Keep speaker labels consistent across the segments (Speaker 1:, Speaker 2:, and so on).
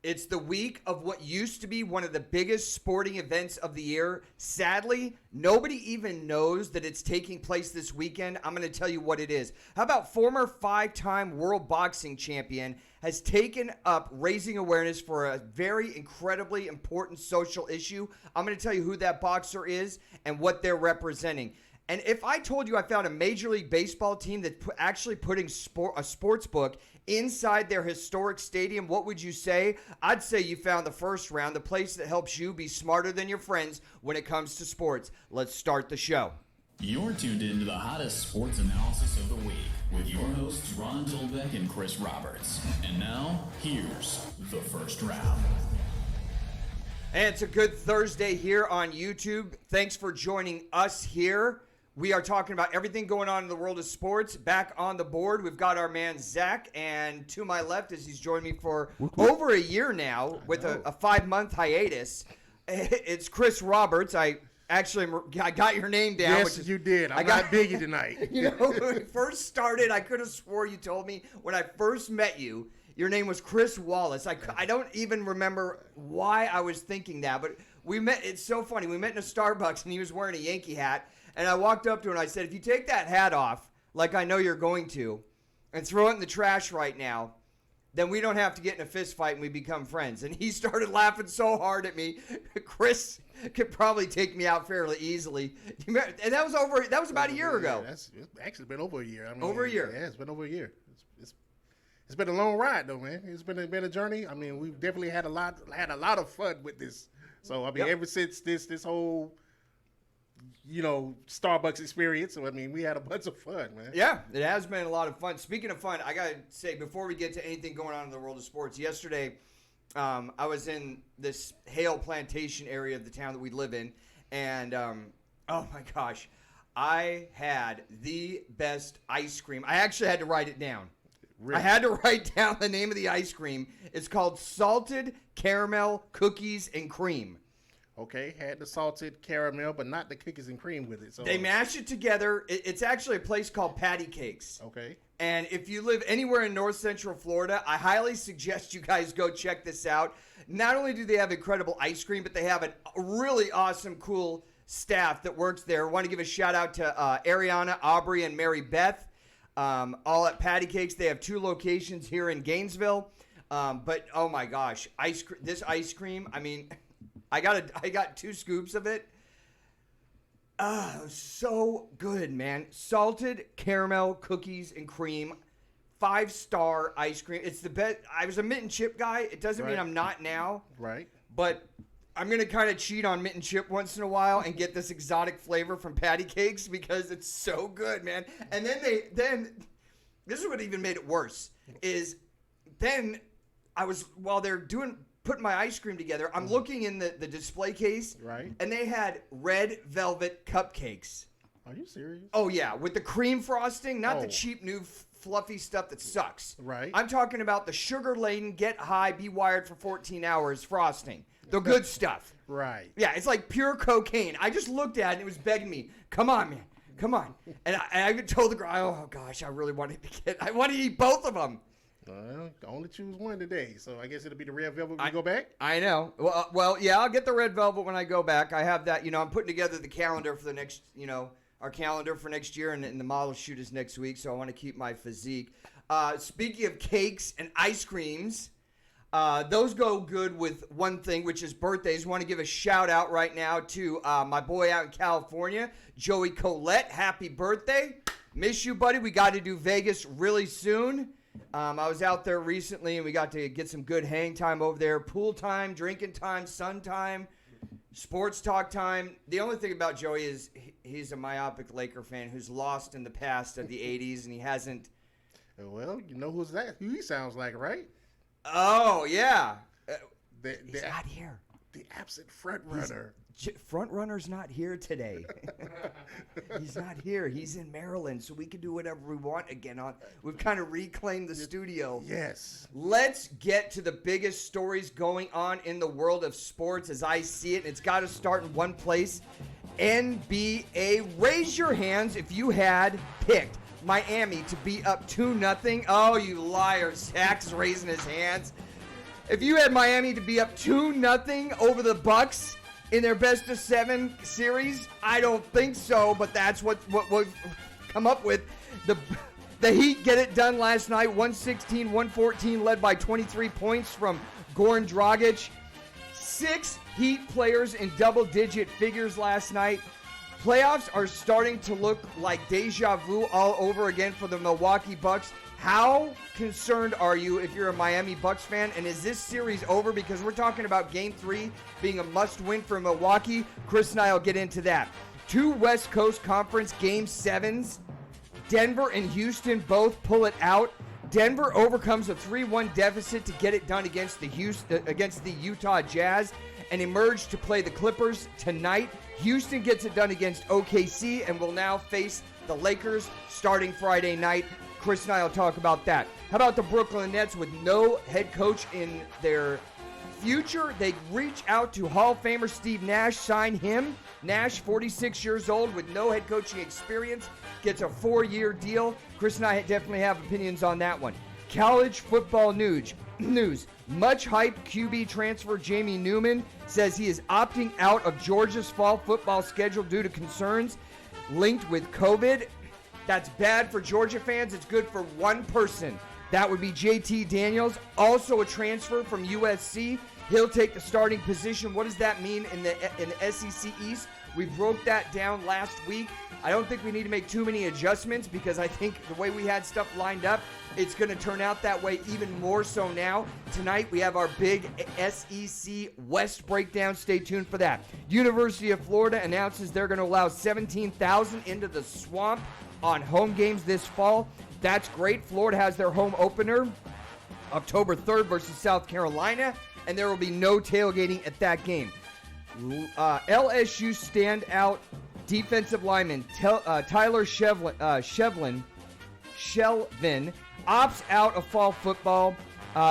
Speaker 1: It's the week of what used to be one of the biggest sporting events of the year. Sadly, nobody even knows that it's taking place this weekend. I'm going to tell you what it is. How about former 5-time world boxing champion has taken up raising awareness for a very incredibly important social issue? I'm going to tell you who that boxer is and what they're representing. And if I told you I found a Major League Baseball team that's actually putting a sports book inside their historic stadium, what would you say? I'd say you found the first round, the place that helps you be smarter than your friends when it comes to sports. Let's start the show.
Speaker 2: You're tuned in to the hottest sports analysis of the week with your hosts Ron Dolbeck and Chris Roberts. And now, here's the first round.
Speaker 1: And it's a good Thursday here on YouTube. Thanks for joining us here. We are talking about everything going on in the world of sports. Back on the board, we've got our man Zach, and to my left, as he's joined me for over a year now with a 5-month hiatus, it's Chris Roberts. I got your name down.
Speaker 3: Yes, you did. I got Biggie tonight.
Speaker 1: When we first started, I could have swore you told me when I first met you, your name was Chris Wallace. I don't even remember why I was thinking that, but we met. It's so funny. We met in a Starbucks, and he was wearing a Yankee hat. And I walked up to him and I said, if you take that hat off, like I know you're going to, and throw it in the trash right now, then we don't have to get in a fist fight and we become friends. And he started laughing so hard at me. Chris could probably take me out fairly easily. And that was about a year ago.
Speaker 3: It's actually been over a year. I mean,
Speaker 1: over a year.
Speaker 3: Yeah, it's been over a year. It's been a long ride though, man. It's been a journey. I mean, we've definitely had a lot of fun with this. So I mean, ever since this whole Starbucks experience. So, I mean, we had a bunch of fun, man.
Speaker 1: Yeah, it has been a lot of fun. Speaking of fun, I got to say, before we get to anything going on in the world of sports, yesterday I was in this Hale Plantation area of the town that we live in, and oh my gosh, I had the best ice cream. I actually had to write it down. Really? I had to write down the name of the ice cream. It's called Salted Caramel Cookies and Cream.
Speaker 3: Okay, had the salted caramel, but not the cookies and cream with it. So
Speaker 1: they mash it together. It's actually a place called Patty Cakes.
Speaker 3: Okay.
Speaker 1: And if you live anywhere in North Central Florida, I highly suggest you guys go check this out. Not only do they have incredible ice cream, but they have a really awesome, cool staff that works there. I want to give a shout out to Ariana, Aubrey, and Mary Beth, all at Patty Cakes. They have 2 locations here in Gainesville. But oh my gosh, this ice cream, I mean, I got 2 scoops of it. It was so good, man. Salted caramel cookies and cream, 5-star ice cream. It's the best. I was a mint and chip guy. It doesn't mean I'm not now.
Speaker 3: Right.
Speaker 1: But I'm going to kind of cheat on mint and chip once in a while and get this exotic flavor from Patty Cakes because it's so good, man. And then this is what even made it worse is then while they're putting my ice cream together, I'm looking in the display case,
Speaker 3: right?
Speaker 1: And they had red velvet cupcakes.
Speaker 3: Are you serious?
Speaker 1: Oh, yeah, with the cream frosting, not the cheap new fluffy stuff that sucks.
Speaker 3: Right.
Speaker 1: I'm talking about the sugar-laden, get high, be wired for 14 hours frosting. The good stuff.
Speaker 3: Right.
Speaker 1: Yeah, it's like pure cocaine. I just looked at it and it was begging me, come on, man, come on. And I even told the girl, oh, gosh, I really wanted to eat both of them.
Speaker 3: Well, only choose one today, so I guess it'll be the red velvet when we go back.
Speaker 1: I know. Well, yeah, I'll get the red velvet when I go back. I have that. I'm putting together the calendar for the next, our calendar for next year, and the model shoot is next week, so I want to keep my physique. Speaking of cakes and ice creams, those go good with one thing, which is birthdays. I want to give a shout out right now to my boy out in California, Joey Colette. Happy birthday. Miss you, buddy. We got to do Vegas really soon. I was out there recently, and we got to get some good hang time over there. Pool time, drinking time, sun time, sports talk time. The only thing about Joey is he's a myopic Laker fan who's lost in the past of the 80s, and he hasn't.
Speaker 3: Well, you know who he sounds like, right?
Speaker 1: Oh, yeah. He's not here.
Speaker 3: The absent front runner.
Speaker 1: Front runner's not here today. He's not here. He's in Maryland, so we can do whatever we want again. We've kind of reclaimed the studio.
Speaker 3: Yes.
Speaker 1: Let's get to the biggest stories going on in the world of sports as I see it. It's got to start in one place. NBA. Raise your hands if you had picked Miami to be up 2-0. Oh, you liar. Zach's raising his hands. If you had Miami to be up 2-0 over the Bucks in their best of 7 series, I don't think so, but that's what we've come up with. The Heat get it done last night, 116-114, led by 23 points from Goran Dragic. 6 Heat players in double-digit figures last night. Playoffs are starting to look like deja vu all over again for the Milwaukee Bucks. How concerned are you if you're a Miami Bucks fan? And is this series over? Because we're talking about Game 3 being a must-win for Milwaukee. Chris and I will get into that. 2 West Coast Conference Game 7s. Denver and Houston both pull it out. Denver overcomes a 3-1 deficit to get it done against the Utah Jazz and emerge to play the Clippers tonight. Houston gets it done against OKC and will now face the Lakers starting Friday night. Chris and I will talk about that. How about the Brooklyn Nets with no head coach in their future? They reach out to Hall of Famer Steve Nash, sign him. Nash, 46 years old with no head coaching experience, gets a 4-year deal. Chris and I definitely have opinions on that one. College football news. Much hyped QB transfer Jamie Newman says he is opting out of Georgia's fall football schedule due to concerns linked with COVID. That's bad for Georgia fans. It's good for one person. That would be JT Daniels, also a transfer from USC. He'll take the starting position. What does that mean in the SEC East? We broke that down last week. I don't think we need to make too many adjustments because I think the way we had stuff lined up, it's going to turn out that way even more so now. Tonight we have our big SEC West breakdown. Stay tuned for that. University of Florida announces they're going to allow 17,000 into the Swamp on home games this fall. That's great. Florida has their home opener October 3rd versus South Carolina, and there will be no tailgating at that game. LSU standout defensive lineman Tyler Shelvin opts out of fall football.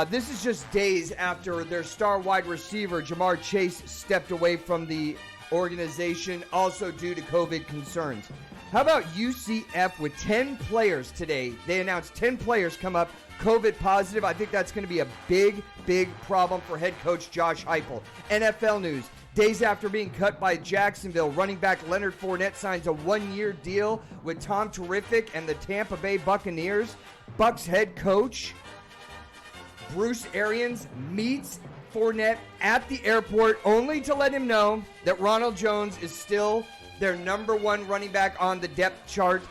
Speaker 1: This is just days after their star wide receiver Jamar Chase stepped away from the organization, also due to COVID concerns. How about UCF with 10 players today? They announced 10 players come up COVID positive. I think that's going to be a big, big problem for head coach Josh Heupel. NFL news. Days after being cut by Jacksonville, running back Leonard Fournette signs a 1-year deal with Tom Terrific and the Tampa Bay Buccaneers. Bucs head coach Bruce Arians meets Fournette at the airport only to let him know that Ronald Jones is still their number 1 running back on the depth chart.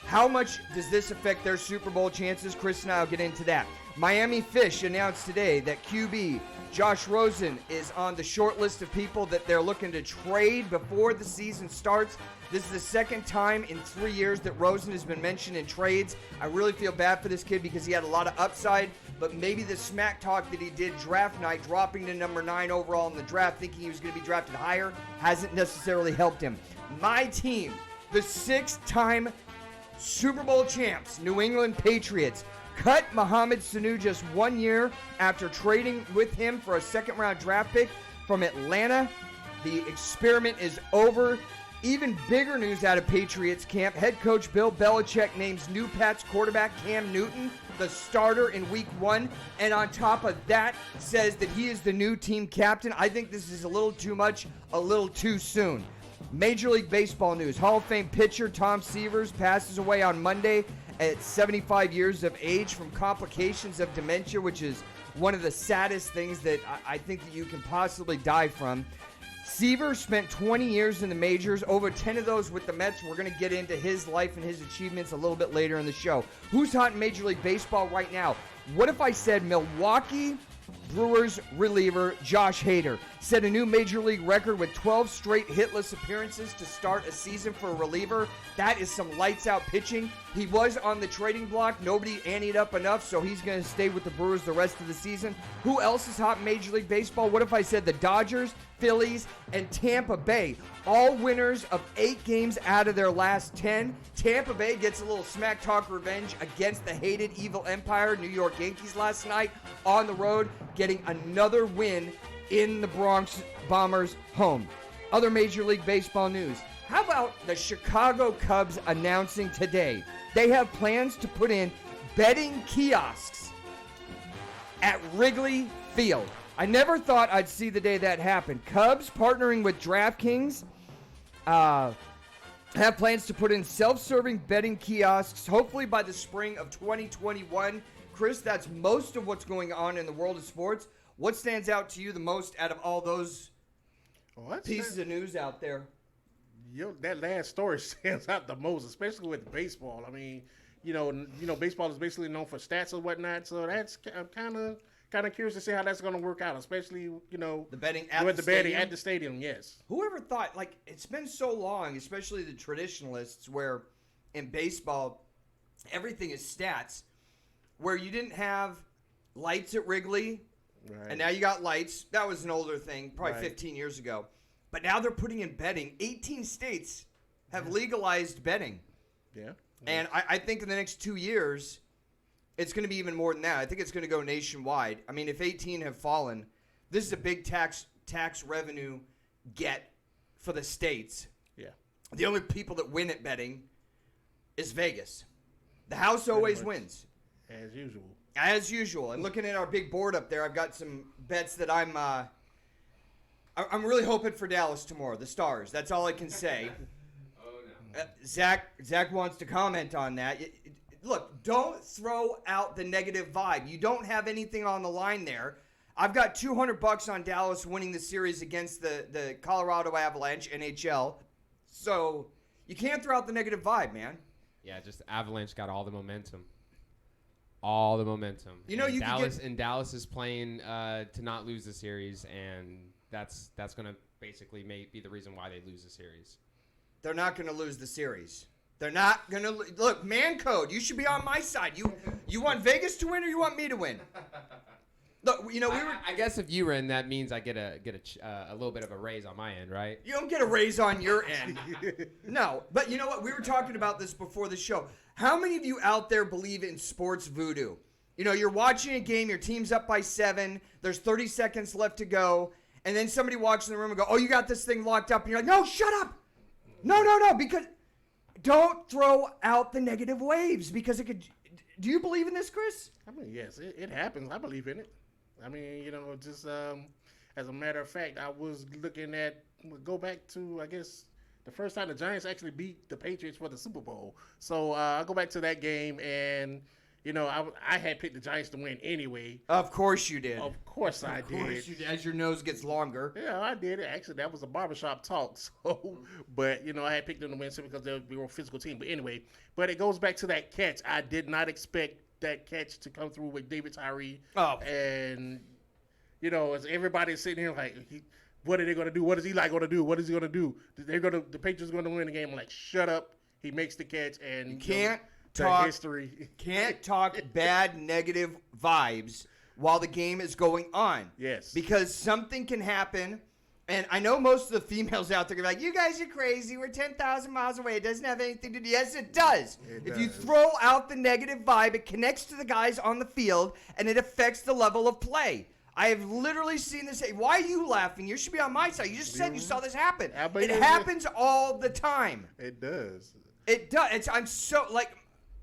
Speaker 1: How much does this affect their Super Bowl chances? Chris and I will get into that. Miami Fish announced today that QB Josh Rosen is on the short list of people that they're looking to trade before the season starts. This is the second time in 3 years that Rosen has been mentioned in trades. I really feel bad for this kid because he had a lot of upside, but maybe the smack talk that he did draft night, dropping to number 9 overall in the draft, thinking he was going to be drafted higher, hasn't necessarily helped him. My team, the 6-time Super Bowl champs, New England Patriots, cut Mohamed Sanu just 1 year after trading with him for a second-round draft pick from Atlanta. The experiment is over. Even bigger news out of Patriots camp. Head coach Bill Belichick names new Pats quarterback Cam Newton the starter in Week 1. And on top of that, says that he is the new team captain. I think this is a little too much, a little too soon. Major League Baseball news. Hall of Fame pitcher Tom Seavers passes away on Monday at 75 years of age from complications of dementia, which is one of the saddest things that I think that you can possibly die from. Seavers spent 20 years in the majors, over 10 of those with the Mets. We're going to get into his life and his achievements a little bit later in the show. Who's hot in Major League Baseball right now? What if I said Milwaukee Brewers reliever Josh Hader set a new Major League record with 12 straight hitless appearances to start a season for a reliever? That is some lights-out pitching. He was on the trading block. Nobody anteed up enough, so he's going to stay with the Brewers the rest of the season. Who else is hot in Major League Baseball? What if I said the Dodgers, Phillies, and Tampa Bay, all winners of 8 games out of their last 10. Tampa Bay gets a little smack talk revenge against the hated evil empire New York Yankees last night on the road, getting another win in the Bronx Bombers' home. Other Major League Baseball news. How about the Chicago Cubs announcing today they have plans to put in betting kiosks at Wrigley Field? I never thought I'd see the day that happened. Cubs partnering with DraftKings have plans to put in self-serving betting kiosks hopefully by the spring of 2021. Chris, that's most of what's going on in the world of sports. What stands out to you the most out of all those pieces of news out there?
Speaker 3: That last story stands out the most, especially with baseball. I mean, baseball is basically known for stats and whatnot, so I'm kind of curious to see how that's going to work out, especially
Speaker 1: the betting at
Speaker 3: with
Speaker 1: the
Speaker 3: betting
Speaker 1: stadium.
Speaker 3: at the stadium. Yes.
Speaker 1: Whoever thought, it's been so long, especially the traditionalists, where in baseball everything is stats, where you didn't have lights at Wrigley,
Speaker 3: Right.
Speaker 1: and now you got lights. That was an older thing, probably
Speaker 3: Right.
Speaker 1: 15 years ago. But now they're putting in betting. 18 states have legalized betting.
Speaker 3: Yeah.
Speaker 1: And I think in the next 2 years, it's going to be even more than that. I think it's going to go nationwide. I mean, if 18 have fallen, this is a big tax revenue get for the states.
Speaker 3: Yeah.
Speaker 1: The only people that win at betting is Vegas. The house always
Speaker 3: much.
Speaker 1: wins.
Speaker 3: As usual.
Speaker 1: As usual. And looking at our big board up there, I've got some bets that I'm really hoping for Dallas tomorrow. The Stars. That's all I can say. Zach wants to comment on that. Look, don't throw out the negative vibe. You don't have anything on the line there. I've got $200 on Dallas winning the series against the Colorado Avalanche, NHL. So you can't throw out the negative vibe, man.
Speaker 4: Yeah, just Avalanche got all the momentum. All the momentum.
Speaker 1: You know,
Speaker 4: and
Speaker 1: you could
Speaker 4: Dallas
Speaker 1: get-
Speaker 4: and Dallas is playing to not lose the series, and that's going to basically be the reason why they lose the series.
Speaker 1: They're not going to lose the series. They're not going to look. Man code. You should be on my side. You want Vegas to win, or you want me to win? Look,
Speaker 4: I guess if you win, that means I get a little bit of a raise on my end, right?
Speaker 1: You don't get a raise on your end. No, but you know what? We were talking about this before the show. How many of you out there believe in sports voodoo? You're watching a game, your team's up by 7, there's 30 seconds left to go, and then somebody walks in the room and go, "Oh, you got this thing locked up," and you're like, "No, shut up! No, because don't throw out the negative waves because it could." Do you believe in this, Chris?
Speaker 3: I mean, yes, it happens. I believe in it. I mean, just as a matter of fact, I was looking at, go back to, I guess, the first time the Giants actually beat the Patriots for the Super Bowl. So I go back to that game, and, I had picked the Giants to win anyway.
Speaker 1: Of course you did.
Speaker 3: Of course I did.
Speaker 1: Of course you did. As your nose gets longer.
Speaker 3: Yeah, I did it. Actually, that was a barbershop talk. So, but, I had picked them to win simply because we were a physical team. But anyway, it goes back to that catch. I did not expect that catch to come through with David Tyree.
Speaker 1: Oh.
Speaker 3: And, as everybody's sitting here like, what are they going to do? What is Eli going to do? What is he going to do? The Patriots going to win the game. I'm like, shut up. He makes the catch, and
Speaker 1: You can't
Speaker 3: the
Speaker 1: talk
Speaker 3: history.
Speaker 1: Can't talk bad negative vibes while the game is going on.
Speaker 3: Yes.
Speaker 1: Because something can happen. And I know most of the females out there are like, "You guys are crazy. We're 10,000 miles away. It doesn't have anything to do." Yes, it does. If you throw out the negative vibe, it connects to the guys on the field, and it affects the level of play. I have literally seen this. Why are you laughing? You should be on my side. You just said you saw this happen. It happens all the time.
Speaker 3: It does.
Speaker 1: It does. I'm so,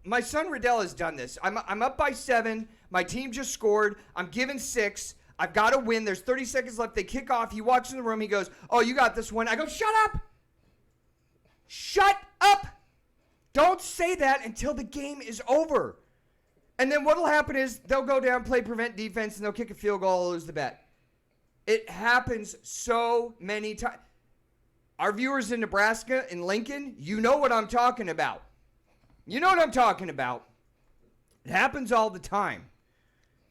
Speaker 1: my son Riddell has done this. I'm up by 7. My team just scored. I'm given 6. I've got to win. There's 30 seconds left. They kick off. He walks in the room. He goes, "Oh, you got this one." I go, "Shut up. Shut up. Don't say that until the game is over." And then what'll happen is they'll go down, play prevent defense, and they'll kick a field goal, lose the bet. It happens so many times. Our viewers in Nebraska, in Lincoln, you know what I'm talking about. You know what I'm talking about. It happens all the time.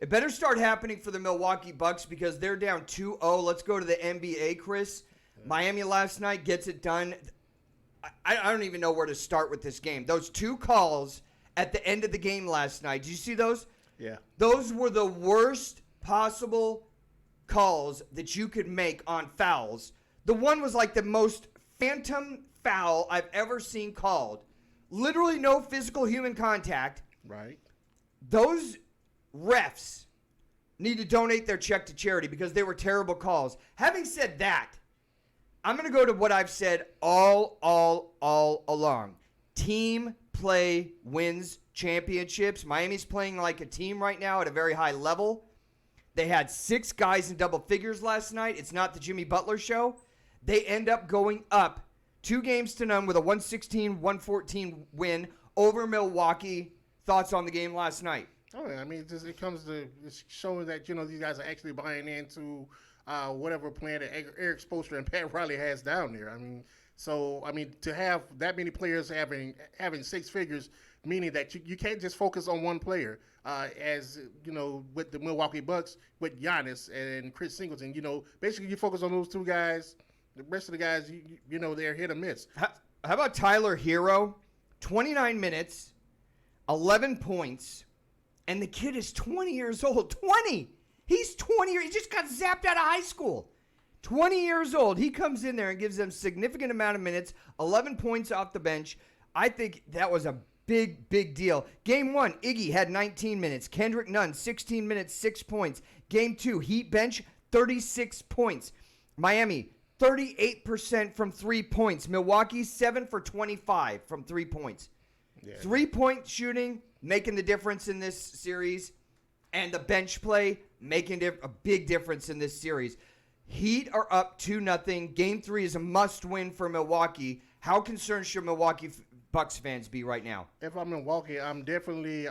Speaker 1: It better start happening for the Milwaukee Bucks because they're down 2-0. Let's go to the NBA, Chris. Miami last night gets it done. I don't even know where to start with this game. Those 2 calls at the end of the game last night. Did you see those?
Speaker 3: Yeah.
Speaker 1: Those were the worst possible calls that you could make on fouls. The one was like the most phantom foul I've ever seen called. Literally no physical human contact.
Speaker 3: Right.
Speaker 1: Those refs need to donate their check to charity because they were terrible calls. Having said that, I'm going to go to what I've said all along. Team play wins championships. Miami's playing like a team right now at a very high level. They had 6 guys in double figures last night. It's not the Jimmy Butler show. They end up going up 2-0 with a 116-114 win over Milwaukee. Thoughts on the game last night?
Speaker 3: Oh, yeah, I mean, it comes to it's showing that, these guys are actually buying into whatever plan that Eric Spoelstra and Pat Riley has down there. I mean, to have that many players having 6 figures, meaning that you can't just focus on one player, as, with the Milwaukee Bucks, with Giannis and Chris Singleton. Basically you focus on those 2 guys. The rest of the guys, they're hit or miss.
Speaker 1: How about Tyler Hero? 29 minutes, 11 points, and the kid is 20 years old. 20! He's 20 years. He just got zapped out of high school. 20 years old. He comes in there and gives them significant amount of minutes, 11 points off the bench. I think that was a big, big deal. Game 1, Iggy had 19 minutes. Kendrick Nunn, 16 minutes, 6 points. Game 2, Heat bench, 36 points. Miami, 38% from 3 points. Milwaukee, 7 for 25 from 3 points.
Speaker 3: Yeah.
Speaker 1: 3-point shooting, making the difference in this series. And the bench play, making a big difference in this series. Heat are up 2-0. Game 3 is a must-win for Milwaukee. How concerned should Milwaukee Bucks fans be right now?
Speaker 3: If I'm in Milwaukee, I'm definitely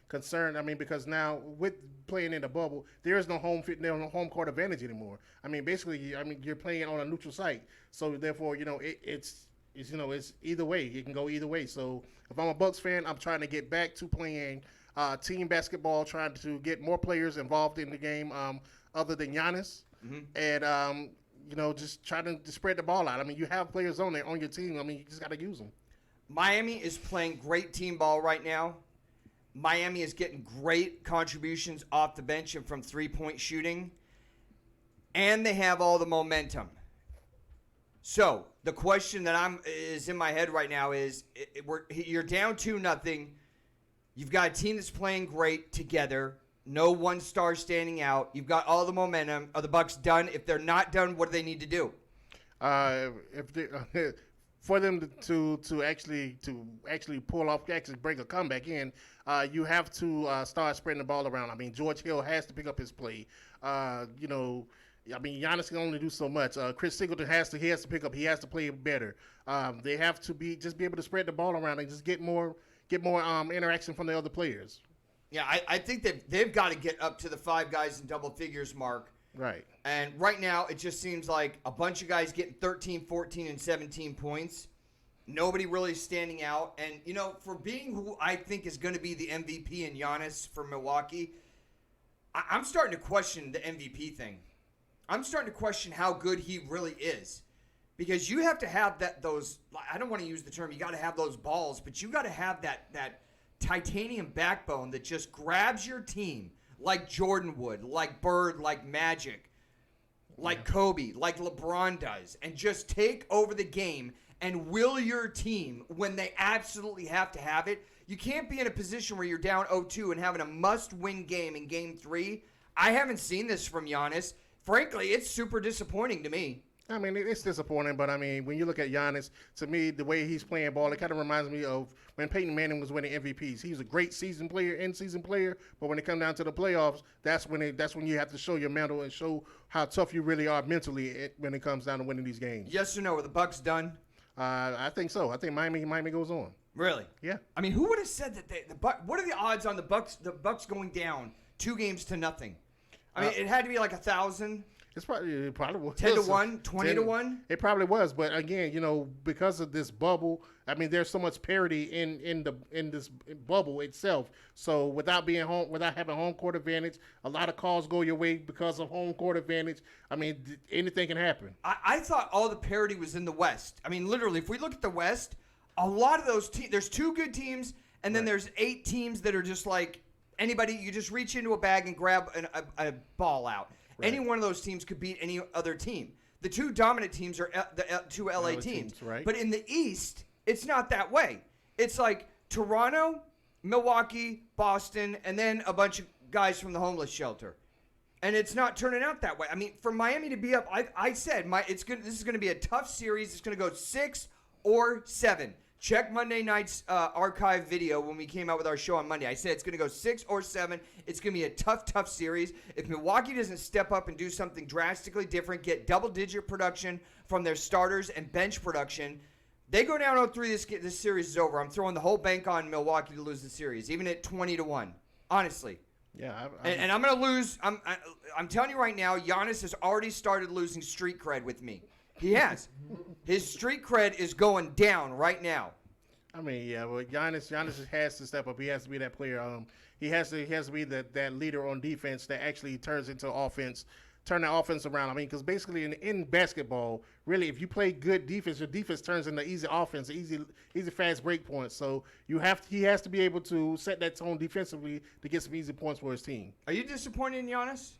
Speaker 3: concerned. I mean, because now with playing in the bubble, there is no no home court advantage anymore. I mean, basically, you're playing on a neutral site, so therefore, it's either way. It can go either way. So if I'm a Bucks fan, I'm trying to get back to playing team basketball, trying to get more players involved in the game, other than Giannis, and just trying to spread the ball out. I mean, you have players on your team. I mean, you just got to use them.
Speaker 1: Miami is playing great team ball right now. Miami is getting great contributions off the bench and from 3-point shooting. And they have all the momentum. So the question that is in my head right now is, you're down 2-0. You've got a team that's playing great together. No one star standing out. You've got all the momentum. Are the Bucks done? If they're not done, what do they need to do?
Speaker 3: For them to actually pull off, actually bring a comeback in, you have to start spreading the ball around. I mean, George Hill has to pick up his play. Giannis can only do so much. Chris Singleton has to pick up. He has to play better. They have to be able to spread the ball around and just get more interaction from the other players.
Speaker 1: Yeah, I think they've got to get up to the 5 guys in double figures mark.
Speaker 3: Right.
Speaker 1: And right now, it just seems like a bunch of guys getting 13, 14, and 17 points. Nobody really standing out. And, for being who I think is going to be the MVP in Giannis for Milwaukee, I'm starting to question the MVP thing. I'm starting to question how good he really is. Because you have to have those, I don't want to use the term, you got to have those balls, but you got to have that titanium backbone that just grabs your team like Jordan would, like Bird, like Magic, like Kobe, like LeBron does, and just take over the game and will your team when they absolutely have to have it. You can't be in a position where you're down 0-2 and having a must-win game in Game 3. I haven't seen this from Giannis. Frankly, it's super disappointing to me.
Speaker 3: I mean, it's disappointing, but I mean, when you look at Giannis, to me, the way he's playing ball, it kind of reminds me of when Peyton Manning was winning MVPs. He was a great in-season player, but when it comes down to the playoffs, that's when you have to show your mental and show how tough you really are mentally when it comes down to winning these games.
Speaker 1: Yes or no? Are the Bucks done?
Speaker 3: I think so. I think Miami goes on.
Speaker 1: Really?
Speaker 3: Yeah.
Speaker 1: I mean, who would have said that what are the odds on the Bucks going down 2-0? I mean, it had to be like 1,000.
Speaker 3: It probably was
Speaker 1: 10-1, 20-1.
Speaker 3: It probably was, but again, because of this bubble, I mean, there's so much parity in this bubble itself. So without having home court advantage, a lot of calls go your way because of home court advantage. I mean, anything can happen.
Speaker 1: I thought all the parity was in the West. I mean, literally, if we look at the West, a lot of those teams, there's 2 good teams, and then there's 8 teams that are just like anybody. You just reach into a bag and grab a ball out. Right. Any one of those teams could beat any other team. The 2 dominant teams are the 2 LA teams.
Speaker 3: Right.
Speaker 1: But in the East, it's not that way. It's like Toronto, Milwaukee, Boston, and then a bunch of guys from the homeless shelter. And it's not turning out that way. I mean, for Miami to be up, I said this is going to be a tough series. It's going to go 6 or 7. Check Monday night's archive video when we came out with our show on Monday. I said it's going to go 6 or 7. It's going to be a tough series. If Milwaukee doesn't step up and do something drastically different, get double-digit production from their starters and bench production, they go down 0-3, this series is over. I'm throwing the whole bank on Milwaukee to lose the series, even at 20-1, honestly.
Speaker 3: Yeah,
Speaker 1: And I'm going to lose. I'm telling you right now, Giannis has already started losing street cred with me. He has. His street cred is going down right now.
Speaker 3: I mean, yeah, well, Giannis has to step up. He has to be that player. He has to be that leader on defense that actually turns into offense, turn that offense around. I mean, because basically in basketball, really, if you play good defense, your defense turns into easy offense, easy fast break points. So he has to be able to set that tone defensively to get some easy points for his team.
Speaker 1: Are you disappointed in Giannis?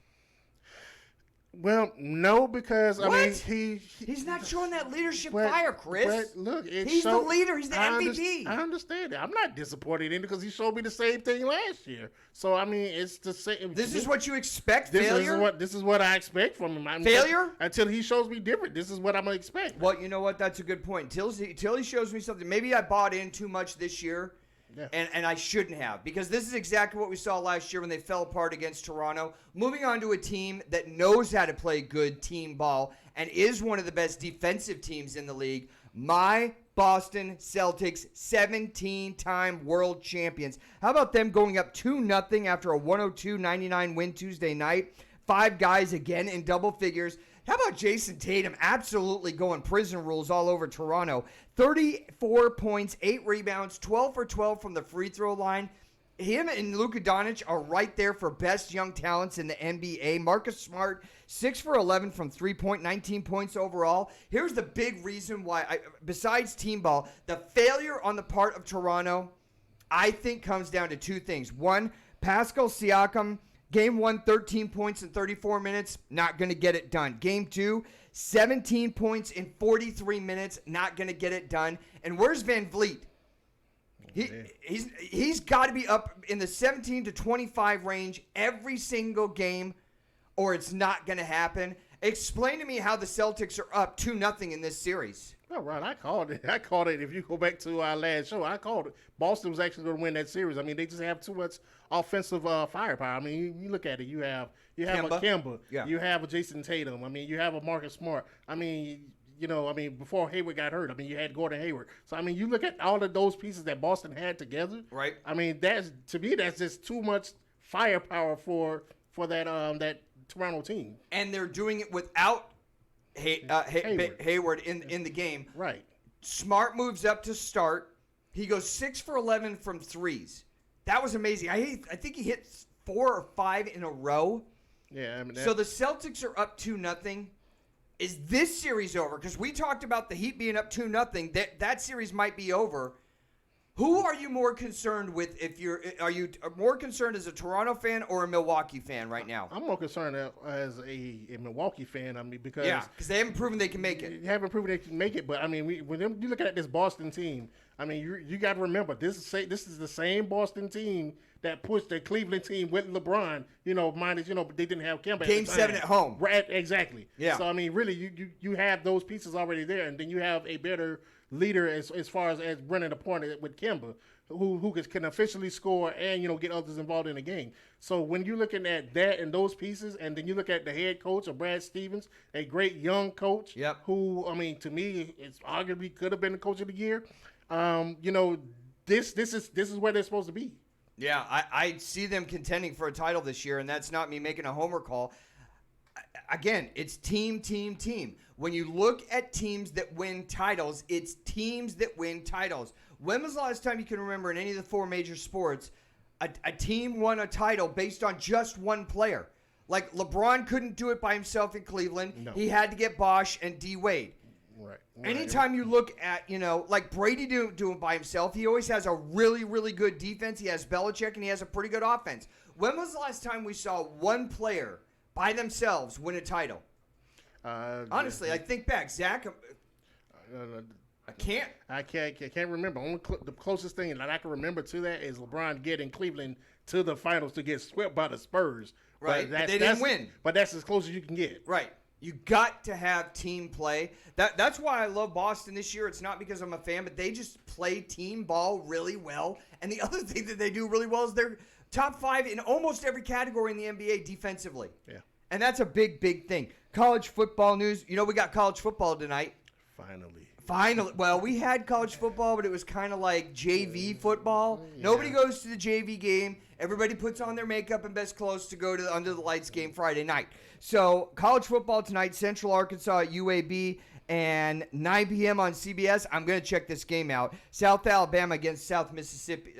Speaker 3: Well, no, because I mean
Speaker 1: he's not showing that leadership fire, Chris.
Speaker 3: But look,
Speaker 1: he's the leader. He's the MVP.
Speaker 3: I understand that. I'm not disappointed in it because he showed me the same thing last year. So I mean, it's the same.
Speaker 1: This is what you expect. Failure.
Speaker 3: This is what I expect from him.
Speaker 1: Failure
Speaker 3: until he shows me different. This is what I'm gonna expect.
Speaker 1: Well, you know what? That's a good point. Till he shows me something. Maybe I bought in too much this year.
Speaker 3: Yeah.
Speaker 1: And I shouldn't have, because this is exactly what we saw last year when they fell apart against Toronto. Moving on to a team that knows how to play good team ball and is one of the best defensive teams in the league, my Boston Celtics, 17-time world champions. How about them going up 2-0 after a 102-99 win Tuesday night? 5 guys again in double figures. How about Jason Tatum absolutely going prison rules all over Toronto? 34 points, 8 rebounds, 12 for 12 from the free throw line. Him and Luka Doncic are right there for best young talents in the NBA. Marcus Smart, 6 for 11 from three-point, 19 points overall. Here's the big reason why, besides team ball, the failure on the part of Toronto, I think, comes down to 2 things. One, Pascal Siakam, Game 1, 13 points in 34 minutes, not going to get it done. Game 2, 17 points in 43 minutes, not going to get it done. And where's Van Vliet? He's got to be up in the 17 to 25 range every single game, or it's not going to happen. Explain to me how the Celtics are up 2-0 in this series.
Speaker 3: Well, Ron, I called it. If you go back to our last show, I called it. Boston was actually going to win that series. I mean, they just have too much offensive firepower. I mean, you look at it. You have a Kemba.
Speaker 1: Yeah.
Speaker 3: You have a Jason Tatum. I mean, you have a Marcus Smart. I mean, before Hayward got hurt, I mean, you had Gordon Hayward. So, I mean, you look at all of those pieces that Boston had together.
Speaker 1: Right.
Speaker 3: I mean, that's just too much firepower for that Toronto team.
Speaker 1: And they're doing it without Hayward in the game.
Speaker 3: Right.
Speaker 1: Smart moves up to start. He goes 6 for 11 from threes. That was amazing. I think he hit 4 or 5 in a row.
Speaker 3: Yeah. I mean,
Speaker 1: so the Celtics are up 2-0. Is this series over? Because we talked about the Heat being up 2-0. That series might be over. Who are you more concerned with? Are you more concerned as a Toronto fan or a Milwaukee fan right now?
Speaker 3: I'm more concerned as a Milwaukee fan. I mean, because
Speaker 1: they haven't proven they can make it.
Speaker 3: They haven't proven they can make it. But I mean, when you look at this Boston team, I mean, you got to remember this is the same Boston team that pushed the Cleveland team with LeBron. Minus they didn't have Kemba.
Speaker 1: Game 7 at home.
Speaker 3: Right, exactly.
Speaker 1: Yeah.
Speaker 3: So I mean, really, you have those pieces already there, and then you have a better leader as far as running the point with Kemba, who can officially score and get others involved in the game. So when you're looking at that and those pieces, and then you look at the head coach of Brad Stevens, a great young coach,
Speaker 1: Yep.
Speaker 3: who I mean to me it's arguably could have been the coach of the year. This is where they're supposed to be.
Speaker 1: Yeah, I see them contending for a title this year, and that's not me making a homer call. Again, it's team. When you look at teams that win titles, it's teams that win titles. When was the last time you can remember in any of the 4 major sports a team won a title based on just one player? Like LeBron couldn't do it by himself in Cleveland.
Speaker 3: No.
Speaker 1: He had to get Bosh and D. Wade.
Speaker 3: Right.
Speaker 1: Anytime you look at, like Brady do it by himself, he always has a really, really good defense. He has Belichick, and he has a pretty good offense. When was the last time we saw one player by themselves win a title? Honestly, I think back. Zach, I can't
Speaker 3: remember. The closest thing that I can remember to that is LeBron getting Cleveland to the finals to get swept by the Spurs.
Speaker 1: Right, but they didn't win.
Speaker 3: But that's as close as you can get.
Speaker 1: Right. You got to have team play. That's why I love Boston this year. It's not because I'm a fan, but they just play team ball really well. And the other thing that they do really well is they're top 5 in almost every category in the NBA defensively.
Speaker 3: Yeah.
Speaker 1: And that's a big, big thing. College football news. You know, we got college football tonight. Finally. Well, we had college football, but it was kind of like JV football.
Speaker 3: Yeah.
Speaker 1: Nobody goes to the JV game. Everybody puts on their makeup and best clothes to go to the Under the Lights game Friday night. So, college football tonight, Central Arkansas at UAB, and 9 p.m. on CBS. I'm going to check this game out. South Alabama against Southern Mississippi.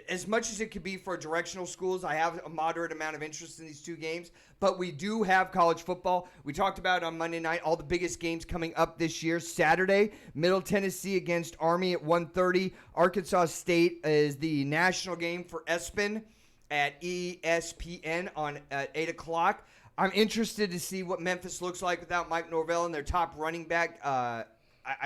Speaker 1: As much as it could be for directional schools, I have a moderate amount of interest in these two games. But we do have college football. We talked about it on Monday night, all the biggest games coming up this year. Saturday, Middle Tennessee against Army at 1:30. Arkansas State is the national game for ESPN at ESPN at 8 o'clock. I'm interested to see what Memphis looks like without Mike Norvell and their top running back. I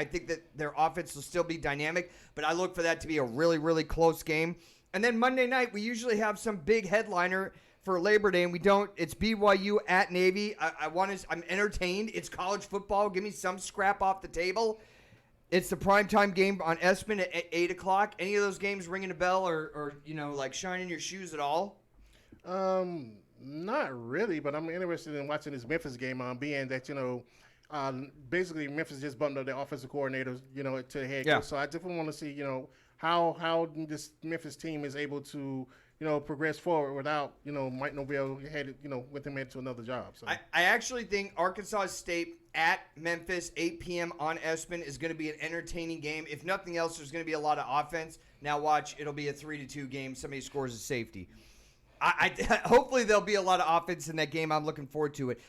Speaker 1: think that their offense will still be dynamic, but I look for that to be a really, really close game. And then Monday night, we usually have some big headliner for Labor Day, and we don't. It's BYU at Navy. I'm entertained. It's college football. Give me some scrap off the table. It's the primetime game on ESPN at 8 o'clock. Any of those games ringing a bell or like shining your shoes at all?
Speaker 3: Not really, but I'm interested in watching this Memphis game being that, basically Memphis just bumped up their offensive coordinators, to the head coach.
Speaker 1: Yeah.
Speaker 3: So I definitely want to see, how this Memphis team is able to, progress forward without, Mike Norvell headed, with him into another job. So
Speaker 1: I actually think Arkansas State at Memphis, 8 p.m. on ESPN is going to be an entertaining game. If nothing else, there's going to be a lot of offense. Now watch, it'll be a 3-2 game. Somebody scores a safety. Hopefully there'll be a lot of offense in that game. I'm looking forward to it.